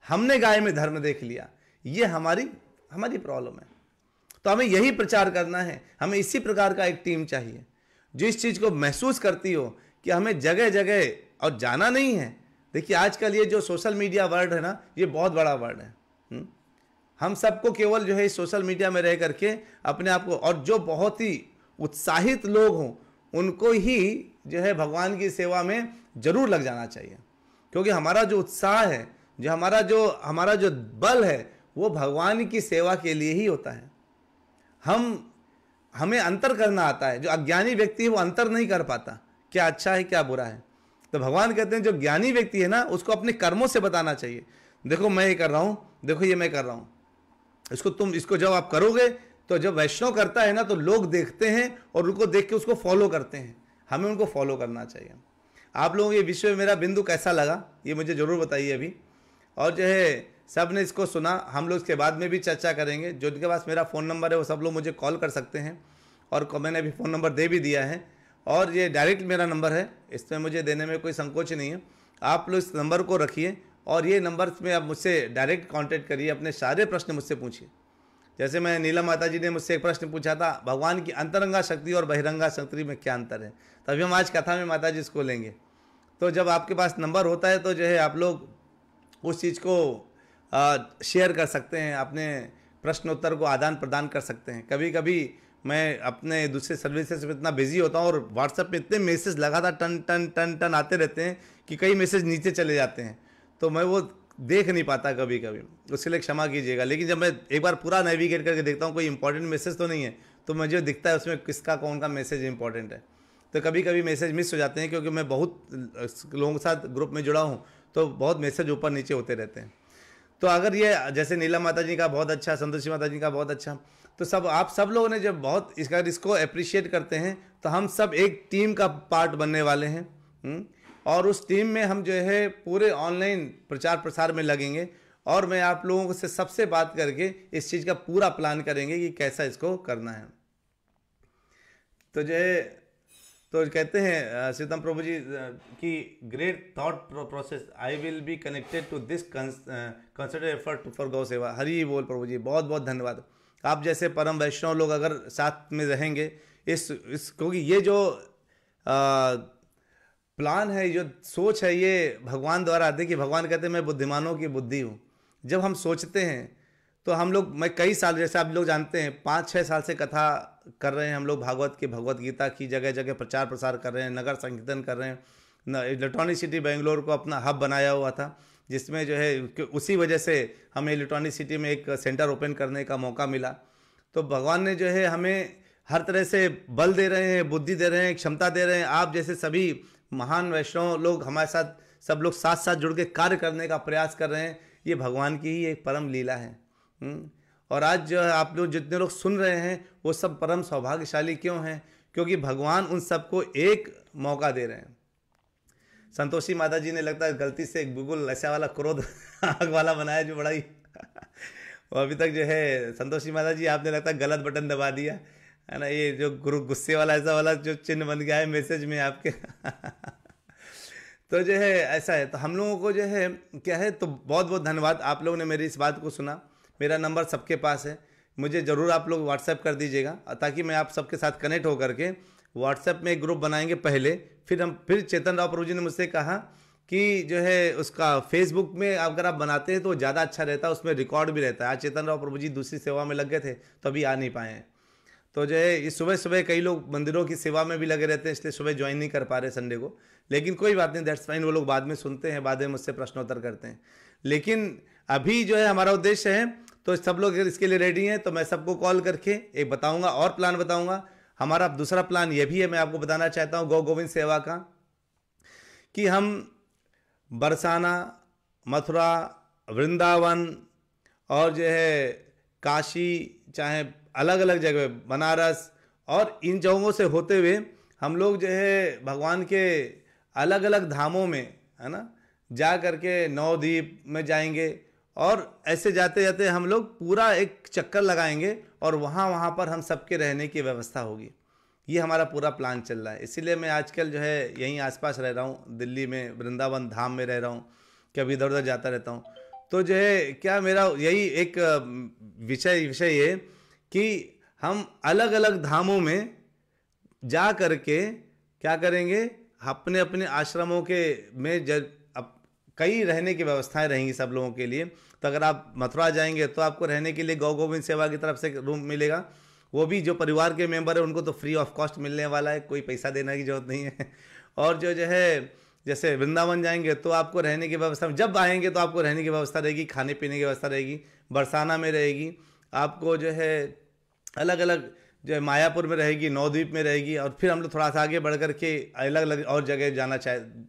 हमने गाय में धर्म देख लिया। ये हमारी प्रॉब्लम है। तो हमें यही प्रचार करना है। हमें इसी प्रकार का एक टीम चाहिए जो इस चीज को महसूस करती हो कि हमें जगह जगह और जाना नहीं है। देखिए आजकल ये जो सोशल मीडिया वर्ड है ना, ये बहुत बड़ा वर्ड है। हम सबको केवल जो है सोशल मीडिया में रह करके अपने आप को, और जो बहुत ही उत्साहित लोग हों उनको ही जो है भगवान की सेवा में जरूर लग जाना चाहिए, क्योंकि हमारा जो उत्साह है, जो हमारा जो बल है, वो भगवान की सेवा के लिए ही होता है। हमें अंतर करना आता है। जो अज्ञानी व्यक्ति है वो अंतर नहीं कर पाता क्या अच्छा है क्या बुरा है। तो भगवान कहते हैं जो ज्ञानी व्यक्ति है ना, उसको अपने कर्मों से बताना चाहिए, देखो मैं ये कर रहा हूं, देखो ये मैं कर रहा हूं, इसको जब आप करोगे, तो जब वैष्णव करता है ना तो लोग देखते हैं और उनको देख के उसको फॉलो करते हैं। हमें उनको फॉलो करना चाहिए। आप लोगों को ये विषय में मेरा बिंदु कैसा लगा ये मुझे जरूर बताइए अभी। और जो है सब ने इसको सुना, हम लोग इसके बाद में भी चर्चा करेंगे। जो जिनके पास मेरा फ़ोन नंबर है वो सब लोग मुझे कॉल कर सकते हैं, और मैंने अभी फ़ोन नंबर दे भी दिया है, और ये डायरेक्ट मेरा नंबर है, इसमें मुझे देने में कोई संकोच नहीं है। आप लोग इस नंबर को रखिए और ये नंबर में आप मुझसे डायरेक्ट कांटेक्ट करिए, अपने सारे प्रश्न मुझसे पूछिए। जैसे मैं नीलम माता जी ने मुझसे एक प्रश्न पूछा था, भगवान की अंतरंगा शक्ति और बहिरंगा शक्ति में क्या अंतर है, तभी हम आज कथा में माता जी इसको लेंगे। तो जब आपके पास नंबर होता है तो जो है आप लोग उस चीज़ को शेयर कर सकते हैं, अपने प्रश्न उत्तर को आदान प्रदान कर सकते हैं। कभी कभी मैं अपने दूसरे सर्विसेज में इतना बिजी होता हूँ और व्हाट्सएप में इतने मैसेज लगातार टन टन टन टन आते रहते हैं कि कई मैसेज नीचे चले जाते हैं, तो मैं वो देख नहीं पाता कभी कभी, उसके लिए क्षमा कीजिएगा। लेकिन जब मैं एक बार पूरा नेविगेट करके देखता हूँ कोई इंपॉर्टेंट मैसेज तो नहीं है, तो मुझे दिखता है उसमें किसका कौन का मैसेज इंपॉर्टेंट है। तो कभी कभी मैसेज मिस हो जाते हैं, क्योंकि मैं बहुत लोगों के साथ ग्रुप में जुड़ा हूँ, तो बहुत मैसेज ऊपर नीचे होते रहते हैं। तो अगर ये जैसे नीलम माता जी का बहुत अच्छा, संतोषी माता जी का बहुत अच्छा, तो आप सब लोगों ने जब बहुत इसको अप्रिशिएट करते हैं, तो हम सब एक टीम का पार्ट बनने वाले हैं। और उस टीम में हम जो है पूरे ऑनलाइन प्रचार प्रसार में लगेंगे, और मैं आप लोगों से सबसे बात करके इस चीज़ का पूरा प्लान करेंगे कि कैसा इसको करना है। तो जो है तो कहते हैं सीतम प्रभु जी कि great thought process, I will be connected to this consider effort for गौ सेवा। हरि बोल प्रभु जी, बहुत बहुत धन्यवाद। आप जैसे परम वैष्णव लोग अगर साथ में रहेंगे इस क्योंकि ये जो प्लान है, जो सोच है, ये भगवान द्वारा आती है। कि भगवान कहते हैं मैं बुद्धिमानों की बुद्धि हूँ। जब हम सोचते हैं तो हम लोग, मैं कई साल, जैसे आप लोग जानते हैं 5-6 साल से कथा कर रहे हैं हम लोग, भागवत गीता की जगह जगह प्रचार प्रसार कर रहे हैं, नगर संकीर्तन कर रहे हैं। इलेक्ट्रॉनिक सिटी बेंगलोर को अपना हब बनाया हुआ था, जिसमें जो है उसी वजह से हमें इलेक्ट्रॉनिक सिटी में एक सेंटर ओपन करने का मौका मिला। तो भगवान ने जो है हमें हर तरह से बल दे रहे हैं, बुद्धि दे रहे हैं, क्षमता दे रहे हैं। आप जैसे सभी महान वैष्णव लोग हमारे साथ, सब लोग साथ साथ जुड़ के कार्य करने का प्रयास कर रहे हैं। ये भगवान की ही एक परम लीला है। और आज जो है आप लोग जितने लोग सुन रहे हैं वो सब परम सौभाग्यशाली क्यों हैं? क्योंकि भगवान उन सबको एक मौका दे रहे हैं। संतोषी माता जी ने लगता है गलती से बिल्कुल ऐसा वाला क्रोध आग वाला बनाया जो बड़ा ही और अभी तक जो है संतोषी माता जी आपने लगता है गलत बटन दबा दिया है ना। ये जो गुस्से वाला ऐसा वाला जो चिन्ह बन गया है मैसेज में आपके तो जो है ऐसा है। तो हम लोगों को जो है क्या है, तो बहुत बहुत धन्यवाद। आप लोगों ने मेरी इस बात को सुना। मेरा नंबर सबके पास है, मुझे ज़रूर आप लोग व्हाट्सएप कर दीजिएगा, ताकि मैं आप सबके साथ कनेक्ट होकर के व्हाट्सएप में एक ग्रुप बनाएंगे पहले। फिर चेतन राव प्रभु जी ने मुझसे कहा कि जो है उसका फेसबुक में अगर आप बनाते हैं तो ज़्यादा अच्छा रहता है, उसमें रिकॉर्ड भी रहता है। आज चेतन राव प्रभु जी दूसरी सेवा में लग गए थे तो अभी आ नहीं पाए हैं। तो जो है इस सुबह सुबह कई लोग मंदिरों की सेवा में भी लगे रहते हैं, इसलिए सुबह ज्वाइन नहीं कर पा रहे संडे को। लेकिन कोई बात नहीं, दैट्स फाइन। वो लोग बाद में सुनते हैं, बाद में मुझसे प्रश्नोत्तर करते हैं। लेकिन अभी जो है हमारा उद्देश्य है, तो सब लोग अगर इसके लिए रेडी हैं तो मैं सबको कॉल करके एक बताऊंगा और प्लान बताऊंगा। हमारा दूसरा प्लान ये भी है, मैं आपको बताना चाहता हूँ गौ गोविंद सेवा का, कि हम बरसाना, मथुरा, वृंदावन और जो है काशी, चाहे अलग अलग जगह बनारस, और इन जगहों से होते हुए हम लोग जो है भगवान के अलग अलग धामों में, है ना, जा करके नवद्वीप में जाएंगे। और ऐसे जाते जाते हम लोग पूरा एक चक्कर लगाएंगे और वहाँ पर हम सबके रहने की व्यवस्था होगी। ये हमारा पूरा प्लान चल रहा है। इसीलिए मैं आजकल जो है यहीं आसपास रह रहा हूँ, दिल्ली में वृंदावन धाम में रह रहा हूँ, कभी इधर उधर जाता रहता हूँ। तो जो है क्या मेरा यही एक विषय ये कि हम अलग अलग धामों में जा करके क्या करेंगे, अपने अपने आश्रमों के में कई रहने की व्यवस्थाएं रहेंगी सब लोगों के लिए। तो अगर आप मथुरा जाएंगे तो आपको रहने के लिए गौ गोविंद सेवा की तरफ से रूम मिलेगा, वो भी जो परिवार के मेंबर है उनको तो फ्री ऑफ कॉस्ट मिलने वाला है, कोई पैसा देने की जरूरत नहीं है। और जो है जैसे वृंदावन जाएंगे तो आपको रहने की व्यवस्था, जब आएंगे तो आपको रहने की व्यवस्था रहेगी, खाने पीने की व्यवस्था रहेगी, बरसाना में रहेगी, आपको जो है अलग अलग जो है मायापुर में रहेगी, नवद्वीप में रहेगी, और फिर हम लोग थोड़ा सा आगे बढ़ करके अलग अलग और जगह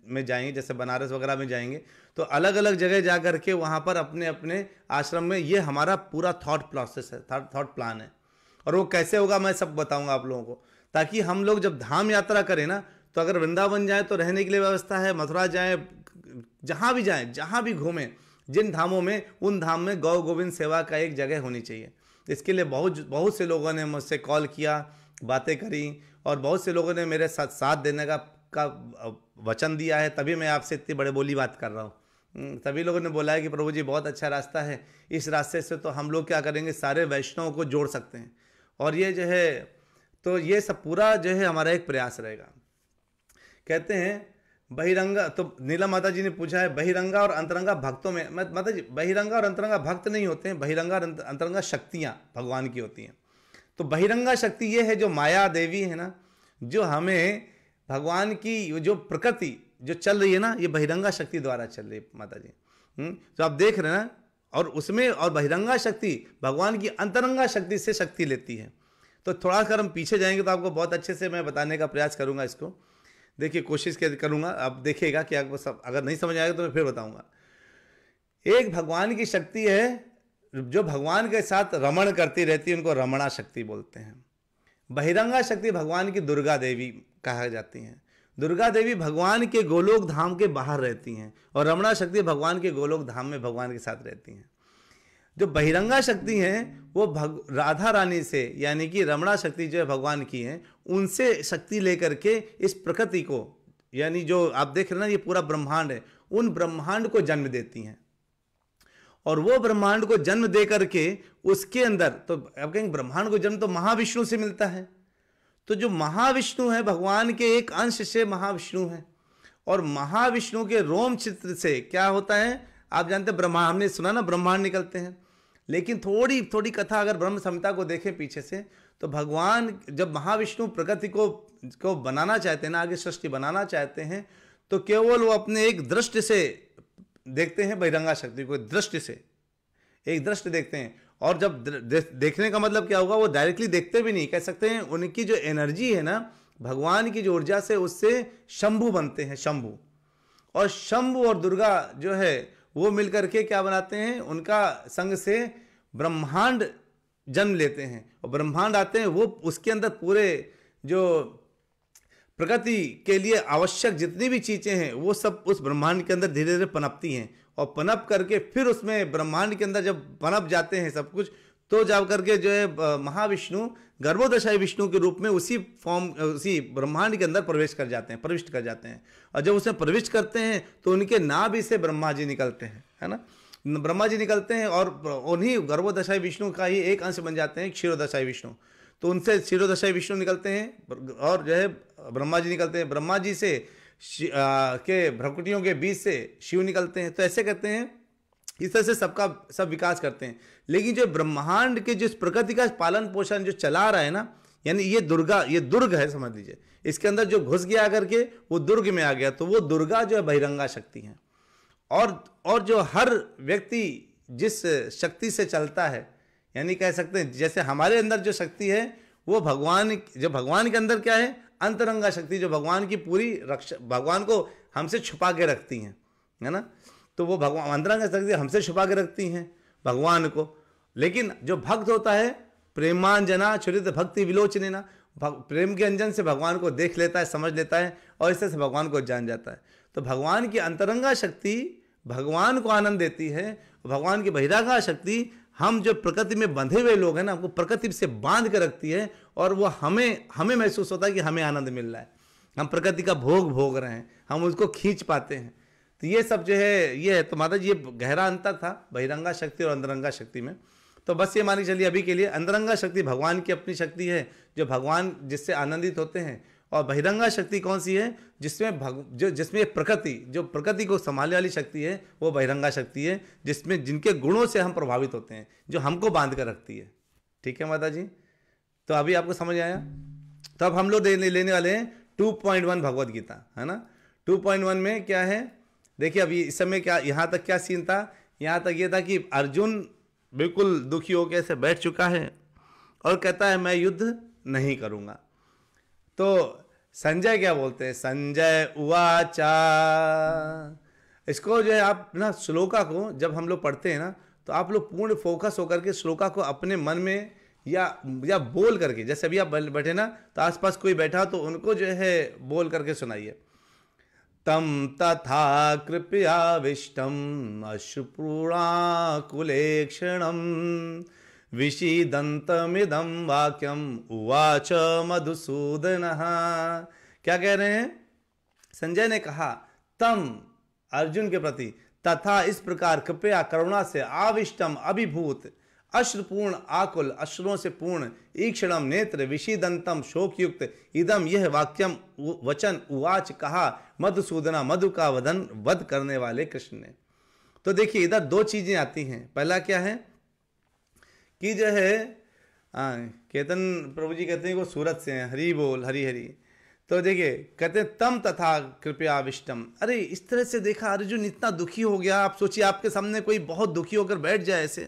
में जाएंगे, जैसे बनारस वगैरह में जाएंगे। तो अलग अलग जगह जा करके वहाँ पर अपने अपने आश्रम में, ये हमारा पूरा थॉट प्रोसेस है, थॉट प्लान है। और वो कैसे होगा मैं सब बताऊंगा आप लोगों को, ताकि हम लोग जब धाम यात्रा करें ना, तो अगर वृंदावन जाए तो रहने के लिए व्यवस्था है, मथुरा जाए, जहाँ भी जाएं, जहाँ भी घूमें, जिन धामों में, उन धाम में गौ गोविंद सेवा का एक जगह होनी चाहिए। इसके लिए बहुत से लोगों ने मुझसे कॉल किया, बातें करी, और बहुत से लोगों ने मेरे साथ देने का वचन दिया है, तभी मैं आपसे इतनी बड़े बोली बात कर रहा हूँ। सभी लोगों ने बोला है कि प्रभु जी बहुत अच्छा रास्ता है, इस रास्ते से तो हम लोग क्या करेंगे, सारे वैष्णवों को जोड़ सकते हैं। और ये जो है, तो ये सब पूरा जो है हमारा एक प्रयास रहेगा। कहते हैं बहिरंगा, तो नीलम माता जी ने पूछा है बहिरंगा और अंतरंगा भक्तों में, माता जी बहिरंगा और अंतरंगा भक्त नहीं होते हैं, बहिरंगा और अंतरंगा शक्तियाँ भगवान की होती हैं। तो बहिरंगा शक्ति ये है जो माया देवी है ना, जो हमें भगवान की जो प्रकृति जो चल रही है ना, ये बहिरंगा शक्ति द्वारा चल रही है माता जी। तो आप देख रहे हैं ना, और उसमें, और बहिरंगा शक्ति भगवान की अंतरंगा शक्ति से शक्ति लेती है। तो थोड़ा सा हम पीछे जाएंगे तो आपको बहुत अच्छे से मैं बताने का प्रयास करूंगा इसको। देखिए, कोशिश करूंगा, आप देखिएगा कि आपको सब, अगर नहीं समझ आएगा तो मैं फिर बताऊंगा। एक भगवान की शक्ति है जो भगवान के साथ रमण करती रहती है, उनको रमणा शक्ति बोलते हैं। बहिरंगा शक्ति भगवान की दुर्गा देवी कहा जाती हैं। दुर्गा देवी भगवान के गोलोक धाम के बाहर रहती हैं, और रमणा शक्ति भगवान के गोलोक धाम में भगवान के साथ रहती हैं। जो बहिरंगा शक्ति हैं वो राधा रानी से, यानी कि रमणा शक्ति जो है भगवान की है, उनसे शक्ति लेकर के इस प्रकृति को, यानी जो आप देख रहे हैं ना, ये पूरा ब्रह्मांड है, उन ब्रह्मांड को जन्म देती हैं। और वो ब्रह्मांड को जन्म दे करके उसके अंदर, तो आप कहेंगे ब्रह्मांड को जन्म तो महाविष्णु से मिलता है, तो जो महाविष्णु है भगवान के एक अंश से महाविष्णु है, और महाविष्णु के रोम चित्र से क्या होता है, आप जानते हैं ब्रह्मांड, हमने सुना ना ब्रह्मांड निकलते हैं। लेकिन थोड़ी थोड़ी कथा अगर ब्रह्म संहिता को देखें पीछे से, तो भगवान जब महाविष्णु प्रकृति को बनाना चाहते हैं ना, आगे सृष्टि बनाना चाहते हैं, तो केवल वो अपने एक दृष्टि से देखते हैं, बहिरंगा शक्ति को दृष्टि से, एक दृष्टि देखते हैं। और जब देखने का मतलब क्या होगा, वो डायरेक्टली देखते भी नहीं, कह सकते हैं उनकी जो एनर्जी है ना, भगवान की जो ऊर्जा से, उससे शंभु बनते हैं, शंभु। और शंभु और दुर्गा जो है वो मिलकर के क्या बनाते हैं, उनका संग से ब्रह्मांड जन्म लेते हैं, और ब्रह्मांड आते हैं, वो उसके अंदर पूरे जो प्रकृति के लिए आवश्यक जितनी भी चीजें हैं वो सब उस ब्रह्मांड के अंदर धीरे धीरे पनपती हैं, और पनप करके फिर उसमें ब्रह्मांड के अंदर जब पनप जाते हैं सब कुछ, तो जा करके जो है महाविष्णु गर्भोदशाई विष्णु के रूप में उसी फॉर्म, उसी ब्रह्मांड के अंदर प्रविष्ट कर जाते हैं। और जब उसमें प्रविष्ट करते हैं तो उनके नाभि से ब्रह्मा जी निकलते हैं, है ना, ब्रह्मा जी निकलते हैं, और उन्हीं गर्भोदशाई विष्णु का ही एक अंश बन जाते हैं क्षीरोदशाई विष्णु। तो उनसे क्षीरोदशाई विष्णु निकलते हैं, और जो है ब्रह्मा जी निकलते हैं, ब्रह्मा जी से के भ्रकुटियों के बीच से शिव निकलते हैं। तो ऐसे करते हैं, इस तरह से सबका सब विकास करते हैं। लेकिन जो ब्रह्मांड के जिस प्रकृति का पालन पोषण जो चला रहा है ना, यानी ये दुर्गा, ये दुर्ग है, समझ लीजिए, इसके अंदर जो घुस गया करके वो दुर्ग में आ गया, तो वो दुर्गा जो है बहिरंगा शक्ति है। और जो हर व्यक्ति जिस शक्ति से चलता है, यानी कह सकते हैं जैसे हमारे अंदर जो शक्ति है वो भगवान के अंदर क्या है, अंतरंगा शक्ति, जो भगवान की पूरी रक्षा, भगवान को हमसे छुपा के रखती हैं, है ना। तो वो भगवान अंतरंगा शक्ति हमसे छुपा के रखती हैं भगवान को। लेकिन जो भक्त होता है, प्रेमांजना चरित भक्ति विलोचने ना, प्रेम के अंजन से भगवान को देख लेता है, समझ लेता है, और इससे से भगवान को जान जाता है। तो भगवान की अंतरंगा शक्ति भगवान को आनंद देती है, भगवान की बहिरंगा शक्ति हम जो प्रकृति में बंधे हुए लोग हैं ना, हमको प्रकृति से बांध कर रखती है, और वो हमें महसूस होता है कि हमें आनंद मिल रहा है, हम प्रकृति का भोग रहे हैं, हम उसको खींच पाते हैं। तो ये सब जो है ये है। तो माता जी ये गहरा अंतर था बहिरंगा शक्ति और अंतरंगा शक्ति में। तो बस ये मान के चलिए अभी के लिए अंतरंगा शक्ति भगवान की अपनी शक्ति है, जो भगवान जिससे आनंदित होते हैं, और बहिरंगा शक्ति कौन सी है? जिसमें प्रकृति को संभालने वाली शक्ति है, वो बहिरंगा शक्ति है, जिसमें जिनके गुणों से हम प्रभावित होते हैं, जो हमको बांध कर रखती है। ठीक है माता जी, तो अभी आपको समझ आया? तो अब हम लोग लेने वाले हैं 2.1 भगवद गीता, है ना। 2.1 में क्या है? देखिए अभी इस समय क्या यहाँ तक क्या सीन था? यहाँ तक ये था कि अर्जुन बिल्कुल दुखी होकर ऐसे बैठ चुका है और कहता है मैं युद्ध नहीं करूँगा। तो संजय क्या बोलते हैं? संजय उवाचा। इसको जो है आप ना श्लोका को जब हम लोग पढ़ते हैं ना, तो आप लोग पूर्ण फोकस होकर के श्लोका को अपने मन में या बोल करके, जैसे अभी आप बैठे ना, तो आसपास कोई बैठा तो उनको जो है बोल करके सुनाइए। तम तथा कृपयाविष्टम अश्रुपूर्णाकुलेक्षणम विषीदन्तमिदं वाक्यम उवाच मधुसूदनः। क्या कह रहे हैं? संजय ने कहा तम, अर्जुन के प्रति, तथा इस प्रकार, कृपया करुणा से, आविष्टम अभिभूत, अश्रुपूर्ण आकुल, अश्रुओं से पूर्ण, ईक्षणम नेत्र, विषीदंतम शोकयुक्त, इदम यह वाक्यम वचन, उवाच कहा, मधुसूदना मधु का वध करने वाले कृष्ण ने। तो देखिए इधर दो चीजें आती हैं। पहला क्या है कि जो है केतन प्रभु जी कहते हैं वो सूरत से हैं, हरि बोल, हरि हरि। तो देखिए कहते हैं तम तथा कृपया विष्टम। अरे इस तरह से देखा अर्जुन इतना दुखी हो गया। आप सोचिए आपके सामने कोई बहुत दुखी होकर बैठ जाए ऐसे,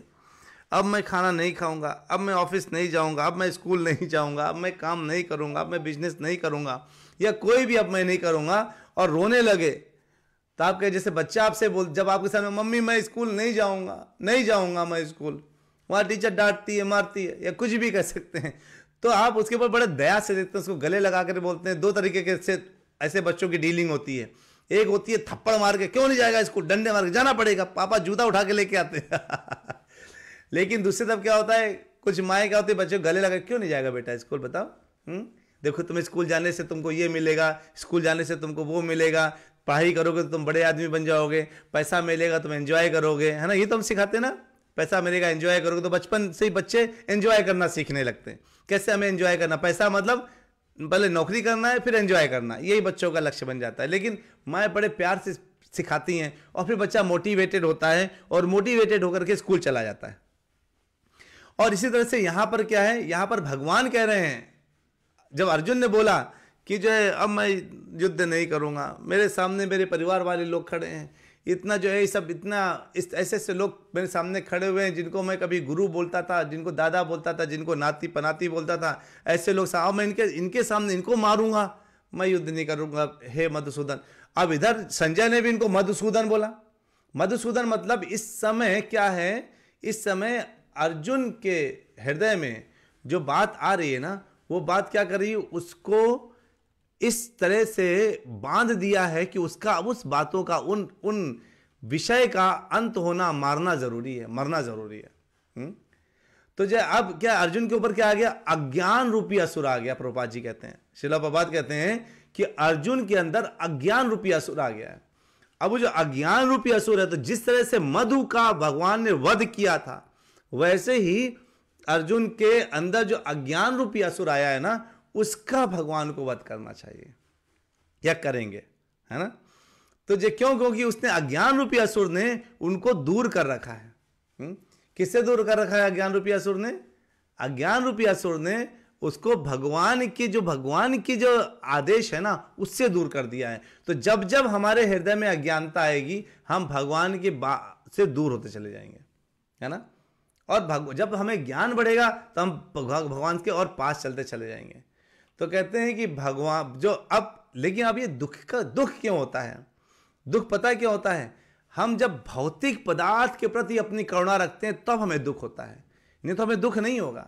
अब मैं खाना नहीं खाऊंगा, अब मैं ऑफिस नहीं जाऊंगा, अब मैं स्कूल नहीं जाऊंगा, अब मैं काम नहीं करूंगा, अब मैं बिजनेस नहीं करूंगा, या कोई भी अब मैं नहीं करूंगा, और रोने लगे। तो आप कहे जैसे बच्चा आपसे बोल, जब आपके सामने मम्मी मैं स्कूल नहीं जाऊंगा मैं स्कूल, वहाँ टीचर डांटती है, मारती है, या कुछ भी कह सकते हैं, तो आप उसके ऊपर बड़े दया से देखते हैं, उसको गले लगा कर बोलते हैं। दो तरीके के से ऐसे बच्चों की डीलिंग होती है। एक होती है थप्पड़ मार के, क्यों नहीं जाएगा स्कूल, डंडे मार के जाना पड़ेगा, पापा जूता उठा के लेके आते हैं लेकिन दूसरे तरफ क्या होता है, कुछ माएँ क्या होती है, बच्चे गले लगा, क्यों नहीं जाएगा बेटा स्कूल, बताओ, देखो तुम्हें स्कूल जाने से तुमको ये मिलेगा, स्कूल जाने से तुमको वो मिलेगा, पढ़ाई करोगे तो तुम बड़े आदमी बन जाओगे, पैसा मिलेगा तुम एंजॉय करोगे, है ना। ये तो हम सिखाते ना, पैसा मिलेगा एंजॉय करोगे। तो बचपन से ही बच्चे एंजॉय करना सीखने लगते हैं। कैसे हमें एंजॉय करना, पैसा मतलब पहले नौकरी करना है फिर एंजॉय करना, यही बच्चों का लक्ष्य बन जाता है। लेकिन माँ बड़े प्यार से सिखाती हैं और फिर बच्चा मोटिवेटेड होता है और मोटिवेटेड होकर के स्कूल चला जाता है। और इसी तरह से यहां पर क्या है, यहां पर भगवान कह रहे हैं, जब अर्जुन ने बोला कि जो है अब मैं युद्ध नहीं करूंगा, मेरे सामने मेरे परिवार वाले लोग खड़े हैं, इतना जो है सब इतना ऐसे ऐसे लोग मेरे सामने खड़े हुए हैं जिनको मैं कभी गुरु बोलता था, जिनको दादा बोलता था, जिनको नाती पनाती बोलता था, ऐसे लोग साहब मैं इनके सामने इनको मारूंगा, मैं युद्ध नहीं करूंगा, हे मधुसूदन। अब इधर संजय ने भी इनको मधुसूदन बोला। मधुसूदन मतलब इस समय क्या है, इस समय अर्जुन के हृदय में जो बात आ रही है ना, वो बात क्या कर रही है, उसको इस तरह से बांध दिया है कि उसका उस बातों का उन विषय का अंत होना, मरना जरूरी है। तो जो अब क्या अर्जुन के ऊपर क्या आ गया, अज्ञान रूपी असुर आ गया। प्रभुपाद जी कहते हैं, श्रील प्रभुपाद कहते हैं कि अर्जुन के अंदर अज्ञान रूपी असुर आ गया है। अब वो जो अज्ञान रूपी असुर है, तो जिस तरह से मधु का भगवान ने वध किया था, वैसे ही अर्जुन के अंदर जो अज्ञान रूपी असुर आया है ना, उसका भगवान को वध करना चाहिए, या करेंगे, है ना। तो जो क्यों, क्योंकि उसने अज्ञान रूपी असुर ने उनको दूर कर रखा है। किससे दूर कर रखा है अज्ञान रूपी असुर ने? अज्ञान रूपी असुर ने उसको भगवान की जो आदेश है ना, उससे दूर कर दिया है। तो जब जब हमारे हृदय में अज्ञानता आएगी, हम भगवान की बात से दूर होते चले जाएंगे, है ना। और जब हमें ज्ञान बढ़ेगा तो हम भगवान के और पास चलते चले जाएंगे। तो कहते हैं कि भगवान जो लेकिन अब ये दुख क्यों होता है? दुख पता है क्यों होता है? हम जब भौतिक पदार्थ के प्रति अपनी करुणा रखते हैं तब हमें दुख होता है, नहीं तो हमें दुख नहीं होगा।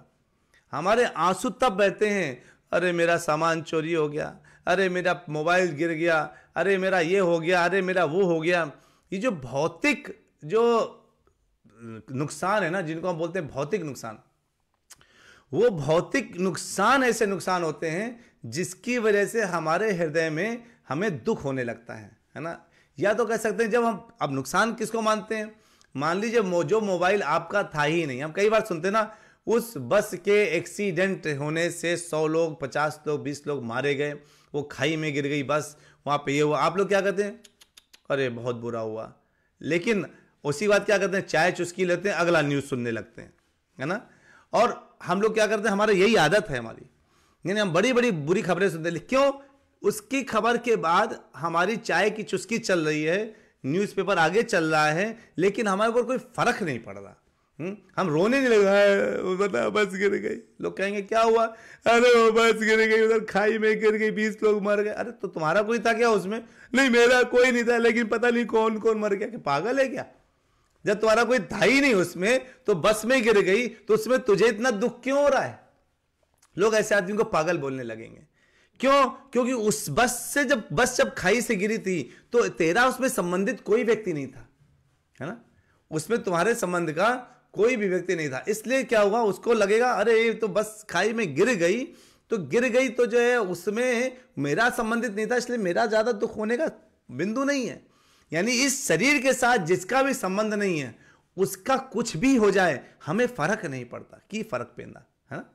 हमारे आंसू तब बहते हैं, अरे मेरा सामान चोरी हो गया, अरे मेरा मोबाइल गिर गया, अरे मेरा ये हो गया, अरे मेरा वो हो गया। ये जो भौतिक जो नुकसान है ना, जिनको हम बोलते हैं भौतिक नुकसान, वो भौतिक नुकसान ऐसे नुकसान होते हैं जिसकी वजह से हमारे हृदय में हमें दुख होने लगता है ना। या तो कह सकते हैं जब हम, अब नुकसान किसको मानते हैं, मान लीजिए जो मोबाइल आपका था ही नहीं। हम कई बार सुनते हैं ना, उस बस के एक्सीडेंट होने से 100 लोग, 50 लोग, 20 लोग मारे गए, वो खाई में गिर गई, बस वहाँ पे ये हुआ, आप लोग क्या कहते हैं, अरे बहुत बुरा हुआ। लेकिन उसी बात क्या करते हैं, चाय चुस्की लेते हैं, अगला न्यूज़ सुनने लगते हैं, है ना। और हम लोग क्या करते हैं, हमारा यही आदत है हमारी, यानी हम बड़ी बड़ी बुरी खबरें सुनते हैं। क्यों? उसकी खबर के बाद हमारी चाय की चुस्की चल रही है, न्यूज़पेपर आगे चल रहा है, लेकिन हमारे ऊपर कोई फर्क नहीं पड़ रहा। हम रोने नहीं लगे, बता बस गिर गई। लोग कहेंगे क्या हुआ, अरे वो बस गिर गई, उधर खाई में गिर गई, 20 लोग मर गए। अरे तो तुम्हारा कोई था क्या उसमें? नहीं मेरा कोई नहीं था, लेकिन पता नहीं कौन कौन मर गया। कि पागल है क्या? जब तुम्हारा कोई था ही नहीं उसमें, तो बस में गिर गई, तो उसमें तुझे इतना दुख क्यों हो रहा है? लोग ऐसे आदमी को पागल बोलने लगेंगे। क्यों? क्योंकि उस बस जब खाई से गिरी थी, तो तेरा उसमें संबंधित कोई व्यक्ति नहीं था, है ना। उसमें तुम्हारे संबंध का कोई भी व्यक्ति नहीं था। इसलिए क्या हुआ, उसको लगेगा अरे ये तो बस खाई में गिर गई, तो जो है उसमें मेरा संबंधित नहीं था, इसलिए मेरा ज्यादा दुख होने का बिंदु नहीं है। यानी इस शरीर के साथ जिसका भी संबंध नहीं है, उसका कुछ भी हो जाए हमें फर्क नहीं पड़ता। कि फर्क पैदा, है ना,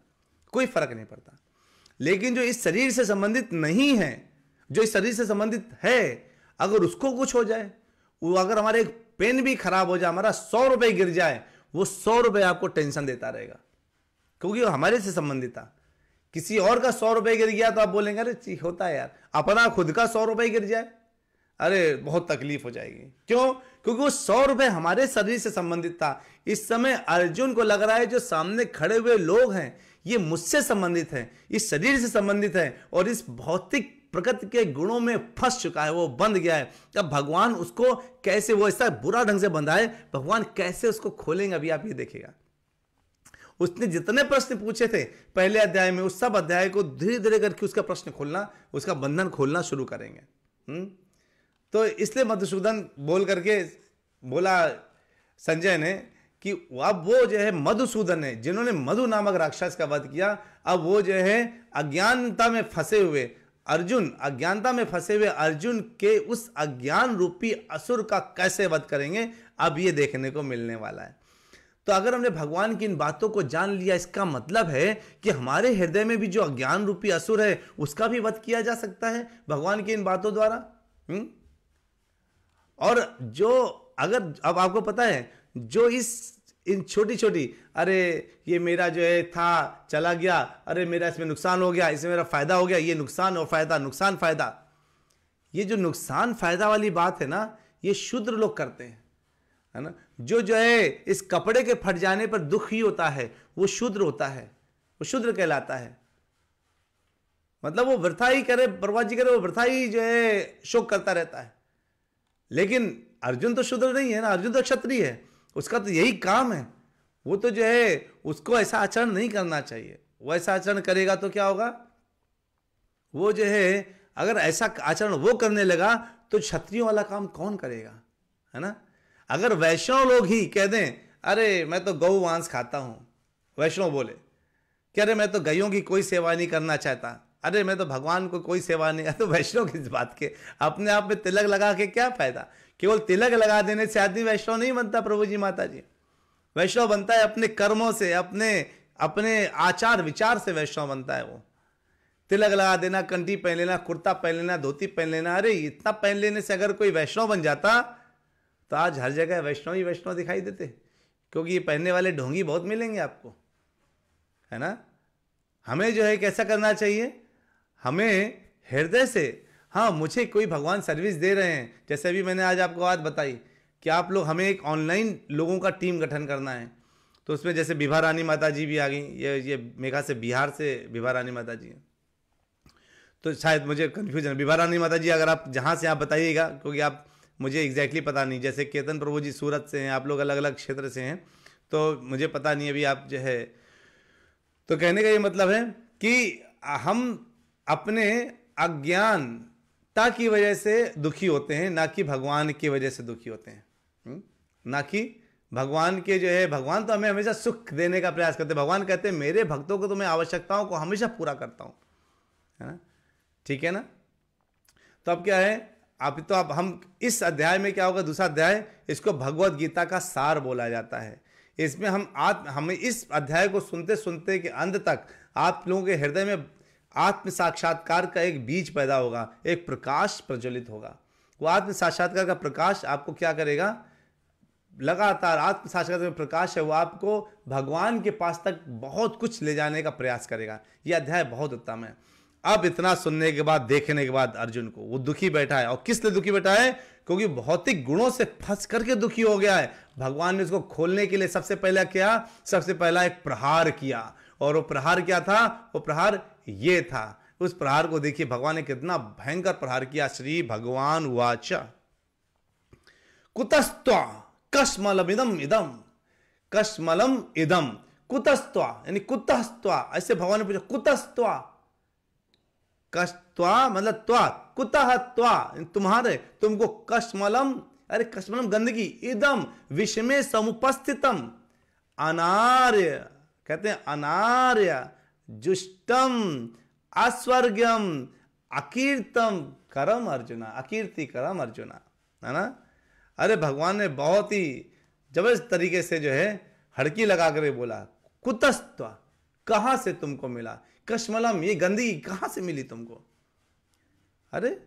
कोई फर्क नहीं पड़ता। लेकिन जो इस शरीर से संबंधित नहीं है, जो इस शरीर से संबंधित है, अगर उसको कुछ हो जाए, वो अगर हमारे एक पेन भी खराब हो जाए, हमारा 100 रुपए गिर जाए, वो 100 रुपए आपको टेंशन देता रहेगा, क्योंकि वो हमारे से संबंधित था। किसी और का 100 रुपए गिर गया तो आप बोलेंगे अरे होता है यार। अपना खुद का 100 रुपए गिर जाए, अरे बहुत तकलीफ हो जाएगी। क्यों? क्योंकि वो 100 रुपए हमारे शरीर से संबंधित था। इस समय अर्जुन को लग रहा है जो सामने खड़े हुए लोग हैं ये मुझसे संबंधित हैं, इस शरीर से संबंधित है, और इस भौतिक प्रकृति के गुणों में फंस चुका है, वो बंध गया है। अब भगवान उसको कैसे, वो ऐसा बुरा ढंग से बंधा है, भगवान कैसे उसको खोलेंगे, अभी आप ये देखिएगा। उसने जितने प्रश्न पूछे थे पहले अध्याय में, उस सब अध्याय को धीरे धीरे करके उसका प्रश्न खोलना, उसका बंधन खोलना शुरू करेंगे। तो इसलिए मधुसूदन बोल करके बोला संजय ने कि अब वो जो है मधुसूदन है, जिन्होंने मधु नामक राक्षस का वध किया, अब वो जो है अज्ञानता में फंसे हुए अर्जुन के उस अज्ञान रूपी असुर का कैसे वध करेंगे, अब ये देखने को मिलने वाला है। तो अगर हमने भगवान की इन बातों को जान लिया, इसका मतलब है कि हमारे हृदय में भी जो अज्ञान रूपी असुर है उसका भी वध किया जा सकता है भगवान की इन बातों द्वारा। और जो अगर अब आपको पता है, जो इन छोटी छोटी, अरे ये मेरा जो है था चला गया, अरे मेरा इसमें नुकसान हो गया, इसमें मेरा फायदा हो गया, ये नुकसान और फायदा, नुकसान फायदा, ये जो नुकसान फायदा वाली बात है ना, ये शूद्र लोग करते हैं, है ना। जो है इस कपड़े के फट जाने पर दुख ही होता है, वो शूद्र होता है, वो शूद्र कहलाता है। मतलब वो वृथा ही करे, बर्बादी करे, वो वृथा ही जो है शोक करता रहता है। लेकिन अर्जुन तो शूद्र नहीं है ना, अर्जुन तो क्षत्रिय है, उसका तो यही काम है। वो तो जो है उसको ऐसा आचरण नहीं करना चाहिए। वो ऐसा आचरण करेगा तो क्या होगा, वो जो है अगर ऐसा आचरण वो करने लगा तो क्षत्रियों वाला काम कौन करेगा, है ना। अगर वैष्णव लोग ही कह दें अरे मैं तो गौ मांस खाता हूं, वैष्णव बोले कि अरे मैं तो गायों की कोई सेवा नहीं करना चाहता, अरे मैं तो भगवान को कोई सेवा नहीं, तो वैष्णव किस बात के, अपने आप में तिलक लगा के क्या फायदा। केवल तिलक लगा देने से आदमी वैष्णव नहीं बनता प्रभु जी माता जी। वैष्णव बनता है अपने कर्मों से, अपने आचार विचार से वैष्णव बनता है। वो तिलक लगा देना, कंठी पहन लेना, कुर्ता पहन लेना, धोती पहन लेना, अरे इतना पहन लेने से अगर कोई वैष्णव बन जाता तो आज हर जगह वैष्णव ही वैष्णव दिखाई देते, क्योंकि ये पहनने वाले ढोंगी बहुत मिलेंगे आपको, है ना। हमें जो है कैसा करना चाहिए, हमें हृदय से, हाँ मुझे कोई भगवान सर्विस दे रहे हैं, जैसे अभी मैंने आज आपको बात बताई कि आप लोग, हमें एक ऑनलाइन लोगों का टीम गठन करना है, तो उसमें जैसे विभा रानी माता जी भी आ गई, ये मेघा से बिहार से विभा रानी माता जी हैं, तो शायद मुझे कन्फ्यूजन, विभा रानी माता जी अगर आप जहाँ से आप बताइएगा, क्योंकि आप मुझे एग्जैक्टली पता नहीं, जैसे केतन प्रभु जी सूरत से हैं, आप लोग अलग अलग क्षेत्र से हैं, तो मुझे पता नहीं अभी आप जो है। तो कहने का ये मतलब है कि हम अपने अज्ञानता की वजह से दुखी होते हैं, ना कि भगवान की वजह से दुखी होते हैं, ना कि भगवान के जो है, भगवान तो हमें हमेशा सुख देने का प्रयास करते हैं। भगवान कहते हैं मेरे भक्तों को तो मैं आवश्यकताओं को हमेशा पूरा करता हूं, है ना, ठीक है ना। तो अब क्या है, अब हम इस अध्याय में क्या होगा, दूसरा अध्याय, इसको भगवत गीता का सार बोला जाता है। इसमें हमें इस अध्याय को सुनते सुनते के अंत तक आप लोगों के हृदय में आत्म साक्षात्कार का एक बीज पैदा होगा, एक प्रकाश प्रज्वलित होगा। वो आत्म साक्षात्कार का प्रकाश आपको क्या करेगा, लगातार आत्म साक्षात्कार का प्रकाश है वो आपको भगवान के पास तक बहुत कुछ ले जाने का प्रयास करेगा। ये अध्याय बहुत उत्तम है। अब इतना सुनने के बाद, देखने के बाद अर्जुन को वो दुखी बैठा है। और किस लिए दुखी बैठा है? क्योंकि भौतिक गुणों से फंस करके दुखी हो गया है। भगवान ने उसको खोलने के लिए सबसे पहला एक प्रहार किया। और वो प्रहार क्या था? वो प्रहार ये था। उस प्रहार को देखिए, भगवान ने कितना भयंकर प्रहार किया। श्री भगवान उवाच कुतस्त्वा कश्मलमिदम इदम, कश्मलम इदम, कुतस्त्वा यानी कुतस्त्वा, ऐसे भगवान ने पूछा कुतस्त्वा, कस्त्वा मतलब त्वा, कुतः त्वा तुम्हारे, तुमको कश्मलम, अरे कश्मलम गंदगी, इदम विष में समुपस्थितम, अनार्य कहते हैं अनार्य, जुष्टम, अस्वर्ग्यम, अकीर्तम करम अर्जुना, अकीर्ति करम अर्जुना, है ना। अरे भगवान ने बहुत ही जबरदस्त तरीके से जो है हड़की लगा कर बोला, कुतस्त्वा कहां से तुमको मिला, कश्मलम ये गंदगी कहां से मिली तुमको, अरे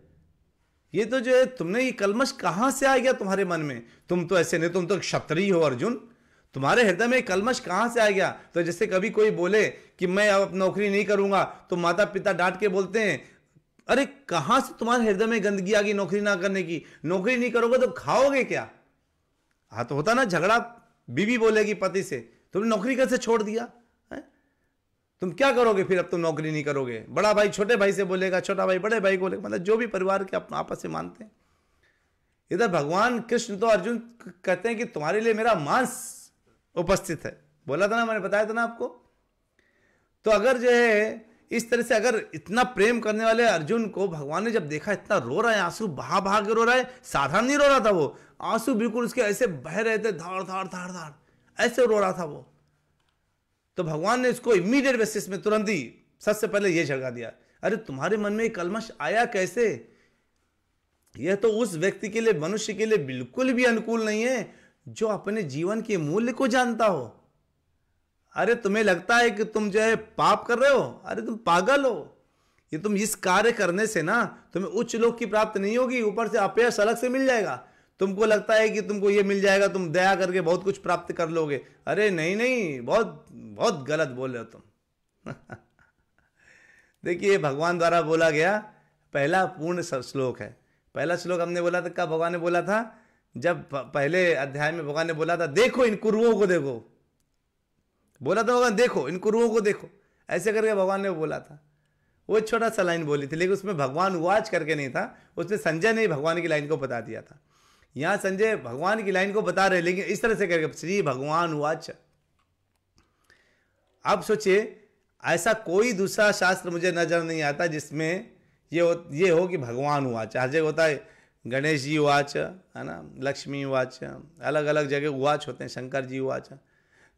ये तो जो है तुमने ये कलमश कहां से आ गया तुम्हारे मन में, तुम तो ऐसे नहीं, तुम तो क्षत्रिय हो अर्जुन, तुम्हारे हृदय में कलमश कहां से आ गया। तो जैसे कभी कोई बोले कि मैं अब नौकरी नहीं करूंगा तो माता पिता डांट के बोलते हैं, अरे कहां से तुम्हारे हृदय में गंदगी आ गई नौकरी ना करने की, नौकरी नहीं करोगे तो खाओगे क्या। हाँ तो होता ना झगड़ा, बीवी बोलेगी पति से तुमने नौकरी कैसे छोड़ दिया है? तुम क्या करोगे फिर, अब तुम नौकरी नहीं करोगे। बड़ा भाई छोटे भाई से बोलेगा, छोटा भाई बड़े भाई को बोलेगा, मतलब जो भी परिवार के आपस में मानते हैं। इधर भगवान कृष्ण तो अर्जुन कहते हैं कि तुम्हारे लिए मेरा मांस उपस्थित है, बोला था ना, मैंने बताया था ना आपको। तो अगर जो है इस तरह से अगर इतना प्रेम करने वाले अर्जुन को भगवान ने जब देखा इतना रो रहा है, आंसू बहा बहा के रो रहा है, साधारण नहीं रो रहा था वो, आंसू बिल्कुल उसके ऐसे बह रहे थे, धाड़ धाड़ धाड़ धाड़ ऐसे रो रहा था वो। तो भगवान ने इसको इमीडिएट बेसिस में तुरंत ही सबसे पहले ये झड़का दिया, अरे तुम्हारे मन में कलमश आया कैसे, यह तो उस व्यक्ति के लिए, मनुष्य के लिए बिल्कुल भी अनुकूल नहीं है जो अपने जीवन के मूल्य को जानता हो। अरे तुम्हें लगता है कि तुम जो है पाप कर रहे हो, अरे तुम पागल हो। ये तुम इस कार्य करने से ना तुम्हें उच्च लोक की प्राप्ति नहीं होगी, ऊपर से अपयश अलग से मिल जाएगा। तुमको लगता है कि तुमको ये मिल जाएगा, तुम दया करके बहुत कुछ प्राप्त कर लोगे, अरे नहीं नहीं, बहुत बहुत गलत बोल रहे हो तुम। देखिए भगवान द्वारा बोला गया पहला पूर्ण श्लोक है। पहला श्लोक हमने बोला था, कब भगवान ने बोला था, जब पहले अध्याय में भगवान ने बोला था देखो इन कुरुओं को देखो, बोला था भगवान देखो इन कुरुओं को देखो, ऐसे करके भगवान ने बोला था। वो छोटा सा लाइन बोली थी, लेकिन उसमें भगवान उवाच करके नहीं था, उसमें संजय ने भगवान की लाइन को बता दिया था। यहां संजय भगवान की लाइन को बता रहे, लेकिन इस तरह से करके श्री भगवान उवाच। अब सोचिए ऐसा कोई दूसरा शास्त्र मुझे नजर नहीं आता जिसमें ये हो कि भगवान उवाच। हर जगह होता है गणेश जी उवाच, है ना, लक्ष्मी उवाच, अलग अलग जगह उवाच होते हैं, शंकर जी उवाच,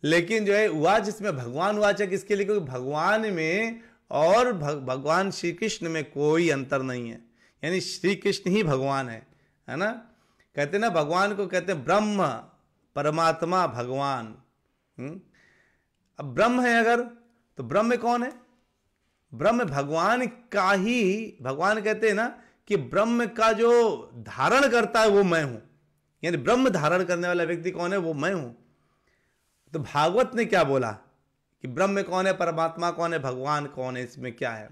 लेकिन जो है उवाच इसमें भगवान उवाच है। किसके लिए? क्योंकि भगवान में और भगवान श्री कृष्ण में कोई अंतर नहीं है, यानी श्री कृष्ण ही भगवान है ना। कहते ना भगवान को कहते हैं ब्रह्म, परमात्मा, भगवान। अब ब्रह्म है अगर, तो ब्रह्म कौन है? ब्रह्म भगवान का ही, भगवान कहते हैं ना कि ब्रह्म का जो धारण करता है वो मैं हूं, यानी ब्रह्म धारण करने वाला व्यक्ति कौन है? वो मैं हूं। तो भागवत ने क्या बोला कि ब्रह्म कौन है, परमात्मा कौन है, भगवान कौन है, इसमें क्या है?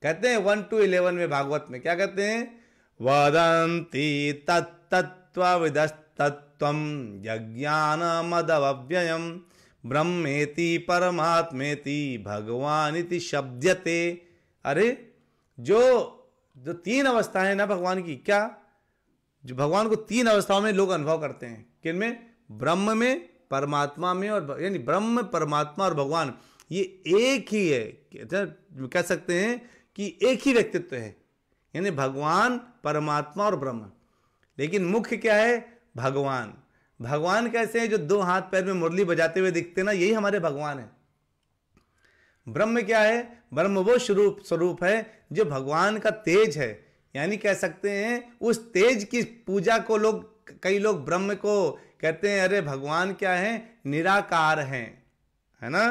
कहते हैं 1 to 11 में भागवत में क्या कहते हैं? वदन्ति तत्तत्त्वविदस्तत्त्वं यज्ञानमदव्ययम् ब्रह्मेति परमात्मेति भगवानिति शब्द्यते। अरे जो 3 अवस्थाएं हैं ना भगवान की, क्या जो भगवान को 3 अवस्थाओं में लोग अनुभव करते हैं, किनमें? ब्रह्म में, परमात्मा में, और यानी ब्रह्म, परमात्मा और भगवान ये एक ही है। कह सकते हैं कि एक ही व्यक्तित्व है, यानी भगवान, परमात्मा और ब्रह्म। लेकिन मुख्य क्या है? भगवान। भगवान कैसे हैं? जो 2 हाथ पैर में मुरली बजाते हुए दिखते ना, यही हमारे भगवान है। ब्रह्म क्या है? ब्रह्म वो स्वरूप है जो भगवान का तेज है, यानी कह सकते हैं उस तेज की पूजा को कई लोग ब्रह्म को कहते हैं अरे भगवान क्या है? निराकार हैं, है ना।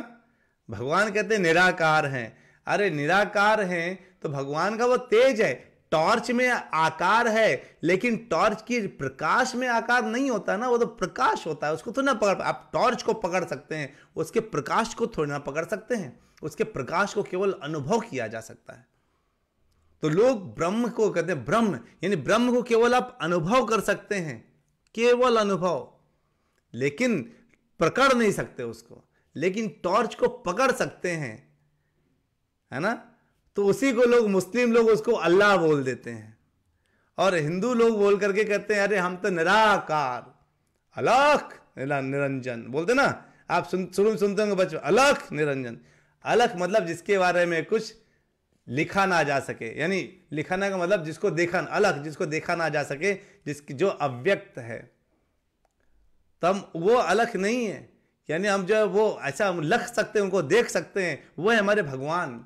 भगवान कहते हैं निराकार हैं। अरे निराकार हैं तो भगवान का वो तेज है। टॉर्च में आकार है, लेकिन टॉर्च की प्रकाश में आकार नहीं होता ना, वो तो प्रकाश होता है, उसको तो ना पकड़, आप टॉर्च को पकड़ सकते हैं, उसके प्रकाश को थोड़ी ना पकड़ सकते हैं, उसके प्रकाश को केवल अनुभव किया जा सकता है। तो लोग ब्रह्म को कहते हैं ब्रह्म, यानी ब्रह्म को केवल आप अनुभव कर सकते हैं, केवल अनुभव, लेकिन पकड़ नहीं सकते उसको, लेकिन टॉर्च को पकड़ सकते हैं, है ना। तो उसी को लोग, मुस्लिम लोग उसको अल्लाह बोल देते हैं, और हिंदू लोग बोल करके कहते हैं अरे हम तो निराकार, अलख निरंजन बोलते ना, आप सुनते होंगे बच्चों, अलख निरंजन। अलख मतलब जिसके बारे में कुछ लिखा ना जा सके, यानी लिखाना का मतलब जिसको देखा, अलख जिसको देखा ना जा सके, जिसकी जो अव्यक्त है, तब वो अलख नहीं है, यानी हम जो वो ऐसा लख सकते हैं, उनको देख सकते हैं, वो है हमारे भगवान।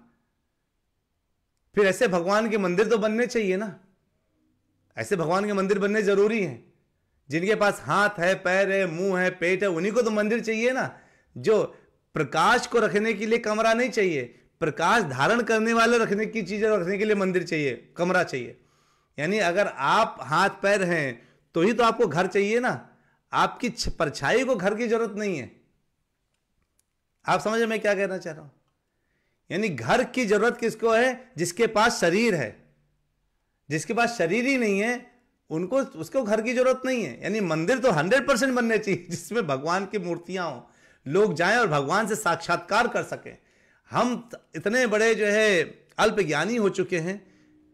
फिर ऐसे भगवान के मंदिर तो बनने चाहिए ना, ऐसे भगवान के मंदिर बनने जरूरी हैं, जिनके पास हाथ है, पैर है, मुंह है, पेट है, उन्हीं को तो मंदिर चाहिए ना। जो प्रकाश को रखने के लिए कमरा नहीं चाहिए, प्रकाश धारण करने वाले रखने की चीजें रखने के लिए मंदिर चाहिए, कमरा चाहिए। यानी अगर आप हाथ पैर हैं तो ही तो आपको घर चाहिए ना, आपकी परछाई को घर की जरूरत नहीं है। आप समझे मैं क्या कहना चाह रहा हूं? यानी घर की जरूरत किसको है? जिसके पास शरीर है। जिसके पास शरीर ही नहीं है उनको, उसको घर की जरूरत नहीं है। यानी मंदिर तो 100% बनने चाहिए जिसमें भगवान की मूर्तियां हो, लोग जाएं और भगवान से साक्षात्कार कर सकें। हम इतने बड़े जो है अल्पज्ञानी हो चुके हैं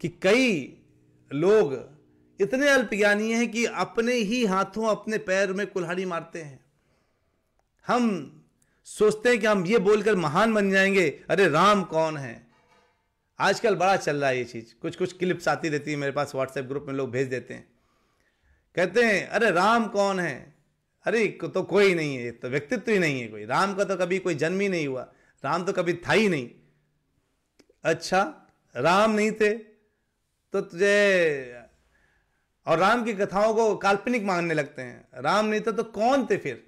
कि कई लोग इतने अल्पज्ञानी हैं कि अपने ही हाथों अपने पैर में कुल्हाड़ी मारते हैं। हम सोचते हैं कि हम ये बोलकर महान बन जाएंगे, अरे राम कौन है। आजकल बड़ा चल रहा है ये चीज, कुछ कुछ क्लिप्स आती रहती है मेरे पास, व्हाट्सएप ग्रुप में लोग भेज देते हैं, कहते हैं अरे राम कौन है, अरे तो कोई नहीं है, तो व्यक्तित्व ही नहीं है कोई, राम का तो कभी कोई जन्म ही नहीं हुआ, राम तो कभी था ही नहीं। अच्छा राम नहीं थे तो तुझे, और राम की कथाओं को काल्पनिक मानने लगते हैं। राम नहीं थे तो कौन थे फिर?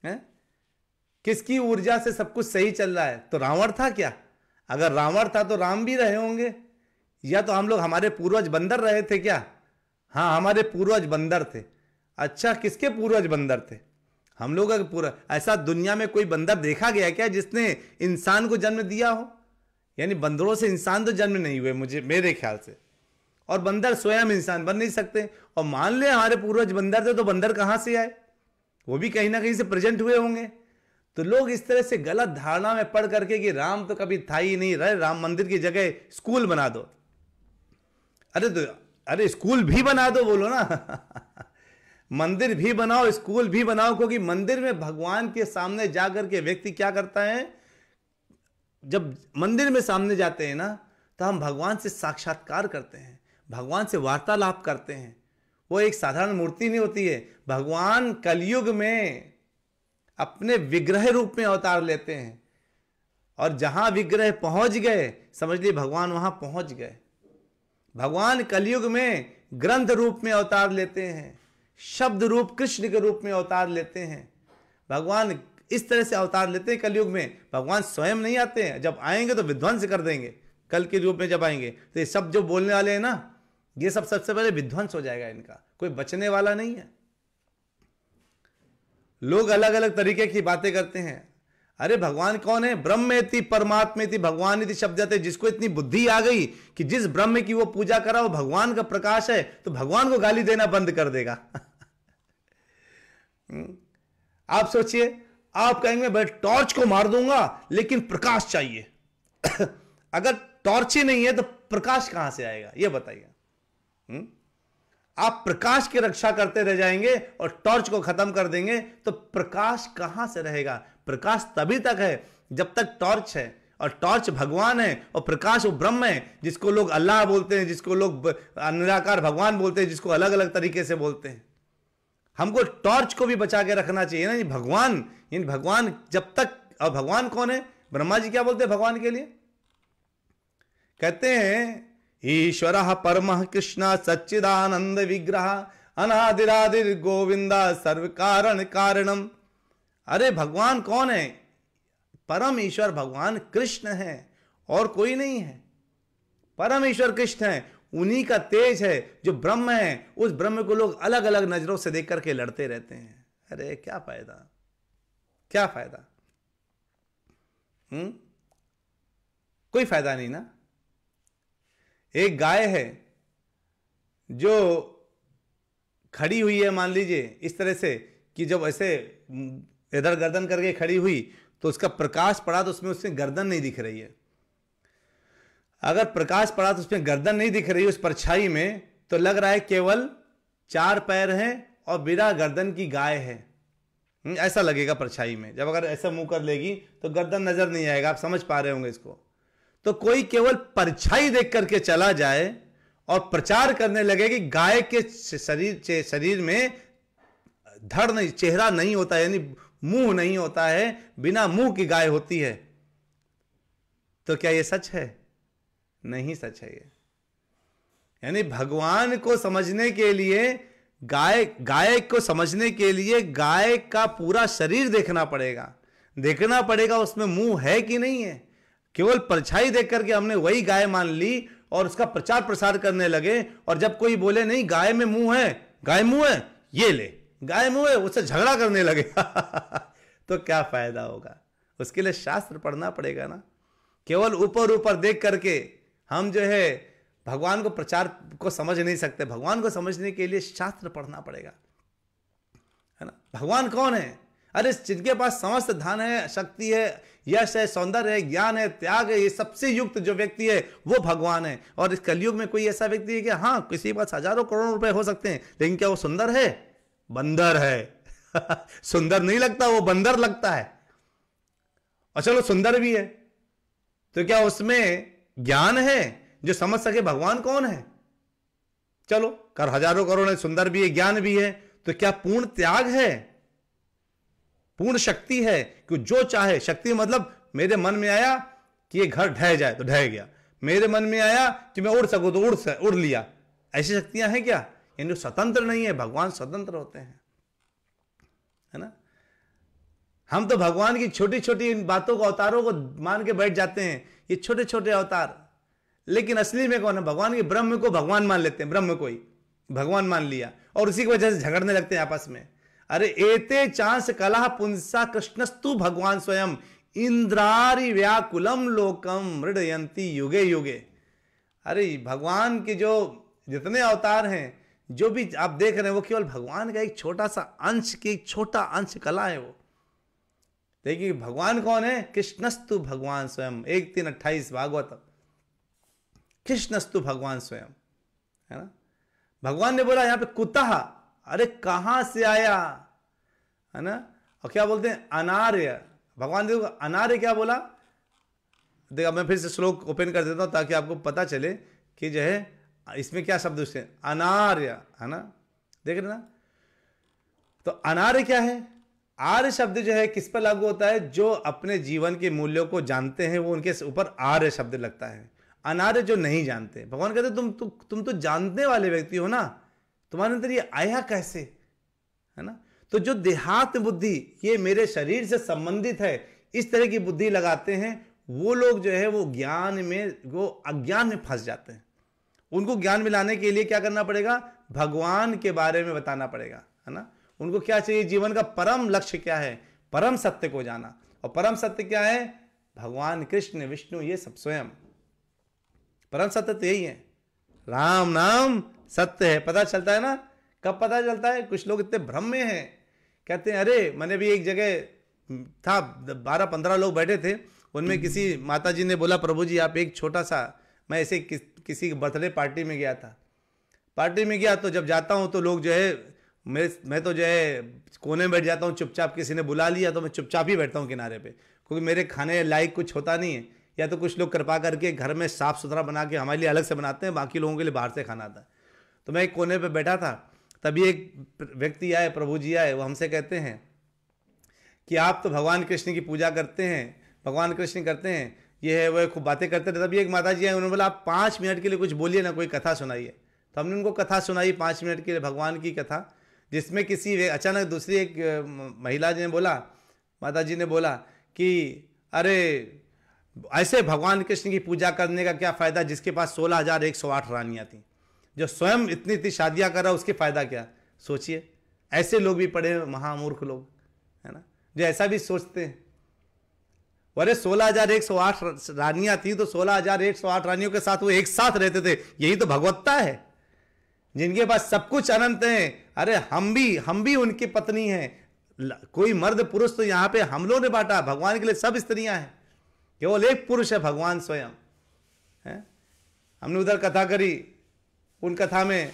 हैं? किसकी ऊर्जा से सब कुछ सही चल रहा है? तो रावण था क्या? अगर रावण था तो राम भी रहे होंगे, या तो हम लोग, हमारे पूर्वज बंदर रहे थे क्या? हाँ हमारे पूर्वज बंदर थे। अच्छा किसके पूर्वज बंदर थे? हम लोग का पूरा, ऐसा दुनिया में कोई बंदर देखा गया क्या जिसने इंसान को जन्म दिया हो? यानी बंदरों से इंसान तो जन्म नहीं हुए मुझे, मेरे ख्याल से, और बंदर स्वयं इंसान बन नहीं सकते। और मान ले हमारे पूर्वज बंदर थे तो बंदर कहां से आए? वो भी कहीं ना कहीं से प्रेजेंट हुए होंगे। तो लोग इस तरह से गलत धारणा में पढ़ करके कि राम तो कभी था ही नहीं, रहे राम मंदिर की जगह स्कूल बना दो। अरे तो अरे स्कूल भी बना दो बोलो ना मंदिर भी बनाओ, स्कूल भी बनाओ, क्योंकि मंदिर में भगवान के सामने जाकर के व्यक्ति क्या करता है, जब मंदिर में सामने जाते हैं ना तो हम भगवान से साक्षात्कार करते हैं, भगवान से वार्तालाप करते हैं। वो एक साधारण मूर्ति नहीं होती है, भगवान कलयुग में अपने विग्रह रूप में अवतार लेते हैं, और जहां विग्रह पहुंच गए समझ लीजिए भगवान वहां पहुंच गए। भगवान कलयुग में ग्रंथ रूप में अवतार लेते हैं, शब्द रूप कृष्ण के रूप में अवतार लेते हैं। भगवान इस तरह से अवतार लेते हैं कलयुग में। भगवान स्वयं नहीं आते हैं, जब आएंगे तो विध्वंस कर देंगे। कल के रूप में जब आएंगे तो ये सब जो बोलने वाले हैं ना, ये सब सबसे पहले विध्वंस हो जाएगा, इनका कोई बचने वाला नहीं है। लोग अलग अलग तरीके की बातें करते हैं। अरे भगवान कौन है? ब्रह्मेति परमात्मेति भगवान शब्द है। जिसको इतनी बुद्धि आ गई कि जिस ब्रह्म की वो पूजा करा वो भगवान का प्रकाश है, तो भगवान को गाली देना बंद कर देगा आप सोचिए, आप कहेंगे भाई टॉर्च को मार दूंगा लेकिन प्रकाश चाहिए अगर टॉर्च ही नहीं है तो प्रकाश कहां से आएगा ये बताइए। आप प्रकाश की रक्षा करते रह जाएंगे और टॉर्च को खत्म कर देंगे तो प्रकाश कहां से रहेगा? प्रकाश तभी तक है जब तक टॉर्च है, और टॉर्च भगवान है, और प्रकाश वो ब्रह्म है, जिसको लोग अल्लाह बोलते हैं, जिसको लोग निराकार भगवान बोलते हैं, जिसको अलग अलग तरीके से बोलते हैं। हमको टॉर्च को भी बचा के रखना चाहिए ना। भगवान, इन भगवान जब तक, और भगवान कौन है? ब्रह्मा जी क्या बोलते हैं भगवान के लिए? कहते हैं ईश्वर परम कृष्ण सच्चिदानंद विग्रह अनादिरादिर गोविंदा सर्व कारण कारणम। अरे भगवान कौन है? परम ईश्वर भगवान कृष्ण है, और कोई नहीं है। परम ईश्वर कृष्ण है, उन्हीं का तेज है जो ब्रह्म है। उस ब्रह्म को लोग अलग अलग नजरों से देख करके लड़ते रहते हैं। अरे क्या फायदा, क्या फायदा? कोई फायदा नहीं ना। एक गाय है जो खड़ी हुई है, मान लीजिए इस तरह से कि जब ऐसे इधर गर्दन करके खड़ी हुई तो उसका प्रकाश पड़ा तो उसमें उसमें गर्दन नहीं दिख रही है। अगर प्रकाश पड़ा तो उसमें गर्दन नहीं दिख रही है उस परछाई में, तो लग रहा है केवल 4 पैर हैं और बिना गर्दन की गाय है। ऐसा लगेगा परछाई में। जब अगर ऐसा मुंह कर लेगी तो गर्दन नजर नहीं आएगा। आप समझ पा रहे होंगे इसको। तो कोई केवल परछाई देख करके चला जाए और प्रचार करने लगे कि गाय के शरीर में धड़ नहीं, चेहरा नहीं होता है, यानी मुंह नहीं होता है, बिना मुंह की गाय होती है, तो क्या यह सच है? नहीं सच है ये। यानी भगवान को समझने के लिए, गाय को समझने के लिए गाय का पूरा शरीर देखना पड़ेगा उसमें मुंह है कि नहीं है। केवल परछाई देख करके हमने वही गाय मान ली और उसका प्रचार प्रसार करने लगे। और जब कोई बोले नहीं गाय में मुंह है, गाय मुंह है, ये ले गाय मुंह है, उससे झगड़ा करने लगे तो क्या फायदा होगा? उसके लिए शास्त्र पढ़ना पड़ेगा ना। केवल ऊपर ऊपर देख करके हम जो है भगवान को प्रचार को समझ नहीं सकते। भगवान को समझने के लिए शास्त्र पढ़ना पड़ेगा, है ना। भगवान कौन है? अरे जिनके पास समस्त धन है, शक्ति है, यश है, सौंदर्य है, ज्ञान है, त्याग है, ये सबसे युक्त जो व्यक्ति है वो भगवान है। और इस कलयुग में कोई ऐसा व्यक्ति है कि हाँ किसी के पास हजारों करोड़ों रुपए हो सकते हैं, लेकिन क्या वो सुंदर है? बंदर है सुंदर नहीं लगता, वो बंदर लगता है। और चलो सुंदर भी है तो क्या उसमें ज्ञान है जो समझ सके भगवान कौन है? चलो कर हजारों करोड़ है, सुंदर भी है, ज्ञान भी है, तो क्या पूर्ण त्याग है, पूर्ण शक्ति है कि जो चाहे? शक्ति मतलब मेरे मन में आया कि ये घर ढह जाए तो ढह गया, मेरे मन में आया कि मैं उड़ सकूं तो उड़ लिया। ऐसी शक्तियां हैं क्या? यानी स्वतंत्र नहीं है। भगवान स्वतंत्र होते हैं, है ना। हम तो भगवान की छोटी छोटी बातों को, अवतारों को मान के बैठ जाते हैं, ये छोटे छोटे अवतार, लेकिन असली में कौन है? भगवान के ब्रह्म को भगवान मान लेते हैं, ब्रह्म को ही भगवान मान लिया और उसी की वजह से झगड़ने लगते हैं आपस में। अरे एते चांस कलह पुंसा कृष्णस्तु भगवान स्वयं इंद्रारी व्याकुलम लोकम मृडयंती युगे युगे। अरे भगवान के जो जितने अवतार हैं, जो भी आप देख रहे हैं, वो केवल भगवान का एक छोटा सा अंश की, एक छोटा अंश कला है वो। देखिए भगवान कौन है? कृष्णस्तु भगवान स्वयं। 1:3:28 भागवत। कृष्णस्तु भगवान स्वयं, है ना। भगवान ने बोला यहां पे कुतः, अरे कहां से आया, है ना। और क्या बोलते हैं? अनार्य। भगवान देखो अनार्य क्या बोला? देखो मैं फिर से श्लोक ओपन कर देता हूं ताकि आपको पता चले कि जो है इसमें क्या शब्द उससे अनार्य, है ना। देख रहे ना। तो अनार्य क्या है? आर्य शब्द जो है किस पर लागू होता है? जो अपने जीवन के मूल्यों को जानते हैं वो उनके ऊपर आर्य शब्द लगता है। अनार्य जो नहीं जानते। भगवान कहते तुम तो जानने वाले व्यक्ति हो ना, तुम्हारे अंदर ये आया कैसे, है ना। तो जो देहात बुद्धि, ये मेरे शरीर से संबंधित है, इस तरह की बुद्धि लगाते हैं, वो लोग जो है वो ज्ञान में, वो अज्ञान में फंस जाते हैं। उनको ज्ञान में लाने के लिए क्या करना पड़ेगा? भगवान के बारे में बताना पड़ेगा, है ना। उनको क्या चाहिए? जीवन का परम लक्ष्य क्या है? परम सत्य को जाना। और परम सत्य क्या है? भगवान कृष्ण, विष्णु, ये सब स्वयं परम सत्य तो यही है। राम नाम सत्य है। पता चलता है ना। कब पता चलता है? कुछ लोग इतने भ्रम में हैं, कहते हैं अरे मैंने भी एक जगह था, 12-15 लोग बैठे थे, उनमें किसी माता जी ने बोला प्रभु जी आप एक छोटा सा, मैं ऐसे किसी बर्थडे पार्टी में गया था। पार्टी में गया तो जब जाता हूँ तो लोग जो है, मैं तो जो है कोने में बैठ जाता हूँ चुपचाप। किसी ने बुला लिया तो मैं चुपचाप ही बैठता हूँ किनारे पे, क्योंकि मेरे खाने लायक कुछ होता नहीं है। या तो कुछ लोग कृपा करके घर में साफ सुथरा बना के हमारे लिए अलग से बनाते हैं, बाकी लोगों के लिए बाहर से खाना आता है। तो मैं एक कोने पे बैठा था, तभी एक व्यक्ति आए, प्रभु जी आए, वो हमसे कहते हैं कि आप तो भगवान कृष्ण की पूजा करते हैं, भगवान कृष्ण करते हैं, ये है वो, खूब बातें करते थे। तभी एक माता जी आए, उन्होंने बोला आप 5 मिनट के लिए कुछ बोलिए ना, कोई कथा सुनाइए। तो हमने उनको कथा सुनाई 5 मिनट के लिए, भगवान की कथा, जिसमें किसी अचानक दूसरी एक महिला जी ने बोला, माता जी ने बोला कि अरे ऐसे भगवान कृष्ण की पूजा करने का क्या फायदा जिसके पास 16,108 रानियां थी, जो स्वयं इतनी इतनी शादियां कर रहा, उसके फायदा क्या? सोचिए, ऐसे लोग भी पड़े हैं, महामूर्ख लोग, है ना, जो ऐसा भी सोचते हैं। अरे 16,108 रानियां थी, तो 16,108 रानियों के साथ वो एक साथ रहते थे। यही तो भगवत्ता है, जिनके पास सब कुछ अनंत है। अरे हम भी उनकी पत्नी हैं। कोई मर्द पुरुष तो यहां पे हम लोगों ने बांटा, भगवान के लिए सब स्त्रियां हैं, केवल एक पुरुष है, भगवान स्वयं है। हमने उधर कथा करी, उन कथा में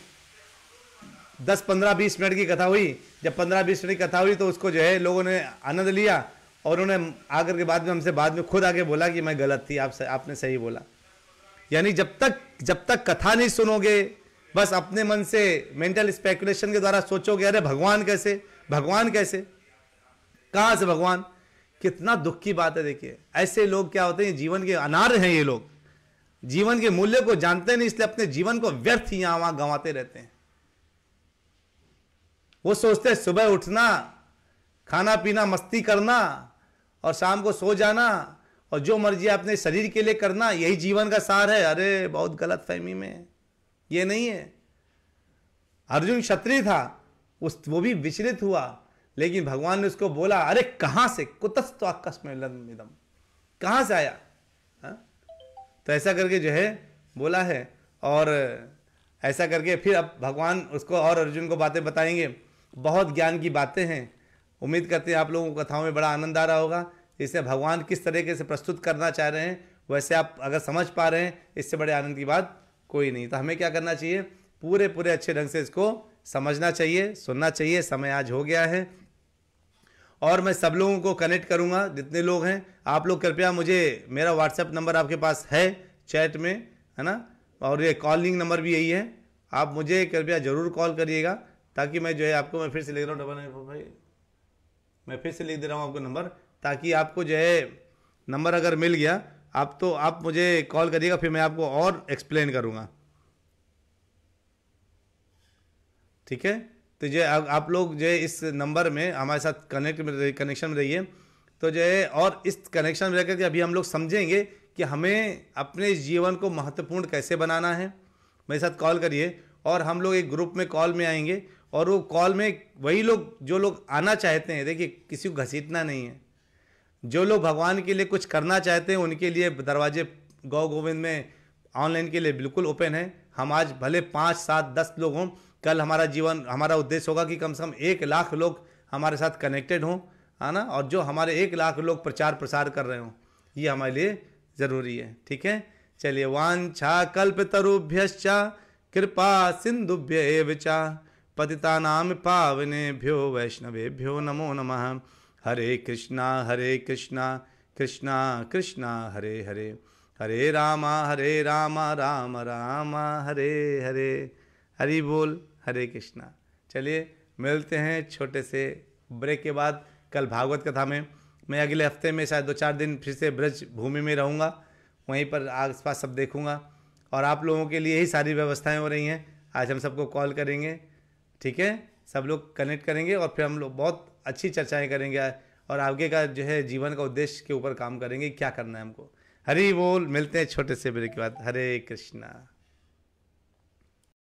10, 15, 20 मिनट की कथा हुई। जब 15, 20 मिनट की कथा हुई तो उसको जो है लोगों ने आनंद लिया, और उन्होंने आकर के बाद में खुद आके बोला कि मैं गलत थी, आपने सही बोला। यानी जब तक कथा नहीं सुनोगे, बस अपने मन से मेंटल स्पेकुलेशन के द्वारा सोचोगे, अरे भगवान कैसे, कहां से भगवान, कितना दुख की बात है। देखिए, ऐसे लोग क्या होते हैं, जीवन के अनार्य हैं ये लोग, जीवन के मूल्य को जानते नहीं, इसलिए अपने जीवन को व्यर्थ ही यहां वहां गंवाते रहते हैं। वो सोचते हैं सुबह उठना, खाना पीना, मस्ती करना, और शाम को सो जाना, और जो मर्जी अपने शरीर के लिए करना, यही जीवन का सार है। अरे बहुत गलत फहमी में, ये नहीं है। अर्जुन क्षत्रिय था, वो भी विचलित हुआ, लेकिन भगवान ने उसको बोला, अरे कहां से, कुतस्तु आकाशमिदम, कहां से आया, हा? तो ऐसा करके जो है बोला है। और ऐसा करके फिर अब भगवान उसको और अर्जुन को बातें बताएंगे। बहुत ज्ञान की बातें हैं। उम्मीद करते हैं आप लोगों को कथाओं में बड़ा आनंद आ रहा होगा। इससे भगवान किस तरीके से प्रस्तुत करना चाह रहे हैं, वैसे आप अगर समझ पा रहे हैं, इससे बड़े आनंद की बात कोई नहीं। तो हमें क्या करना चाहिए, पूरे अच्छे ढंग से इसको समझना चाहिए, सुनना चाहिए। समय आज हो गया है, और मैं सब लोगों को कनेक्ट करूंगा, जितने लोग हैं। आप लोग कृपया मुझे, मेरा व्हाट्सएप नंबर आपके पास है चैट में, है ना, और ये कॉलिंग नंबर भी यही है। आप मुझे कृपया ज़रूर कॉल करिएगा, ताकि मैं जो है आपको, मैं फिर से लिख रहा हूँ, मैं फिर से लिख दे रहा हूँ आपको नंबर, ताकि आपको जो है नंबर अगर मिल गया आप मुझे कॉल करिएगा, फिर मैं आपको और एक्सप्लेन करूँगा, ठीक है। तो जो आप लोग जो है इस नंबर में हमारे साथ कनेक्शन में रहिए। तो जो है, और इस कनेक्शन में रहकर के अभी हम लोग समझेंगे कि हमें अपने जीवन को महत्वपूर्ण कैसे बनाना है। मेरे साथ कॉल करिए, और हम लोग एक ग्रुप में कॉल में आएंगे, और वो कॉल में वही लोग जो लोग आना चाहते हैं, देखिए किसी को घसीटना नहीं है, जो लोग भगवान के लिए कुछ करना चाहते हैं उनके लिए दरवाजे गौ गोविंद में ऑनलाइन के लिए बिल्कुल ओपन है। हम आज भले 5, 7, 10 लोग हों, कल हमारा उद्देश्य होगा कि कम से कम 1 लाख लोग हमारे साथ कनेक्टेड हों, है ना, और जो हमारे 1 लाख लोग प्रचार प्रसार कर रहे हों, ये हमारे लिए ज़रूरी है, ठीक है। चलिए, वांछा कल्पतरुभ्यश्च कृपा सिंधुभ्य एव च पतितानां पावनेभ्यो वैष्णवेभ्यो नमो नमः। हरे कृष्णा कृष्णा कृष्णा हरे हरे, हरे राम राम राम हरे हरे। हरि बोल, हरे कृष्णा। चलिए मिलते हैं छोटे से ब्रेक के बाद कल भागवत कथा में। मैं अगले हफ्ते में शायद 2-4 दिन फिर से ब्रज भूमि में रहूँगा, वहीं पर आसपास सब देखूँगा, और आप लोगों के लिए ही सारी व्यवस्थाएं हो रही हैं। आज हम सबको कॉल करेंगे, ठीक है, सब लोग कनेक्ट करेंगे, और फिर हम लोग बहुत अच्छी चर्चाएं करेंगे, और आगे का जो है जीवन का उद्देश्य के ऊपर काम करेंगे, क्या करना है हमको। हरि बोल। मिलते हैं छोटे से ब्रेक के बाद। हरे कृष्णा।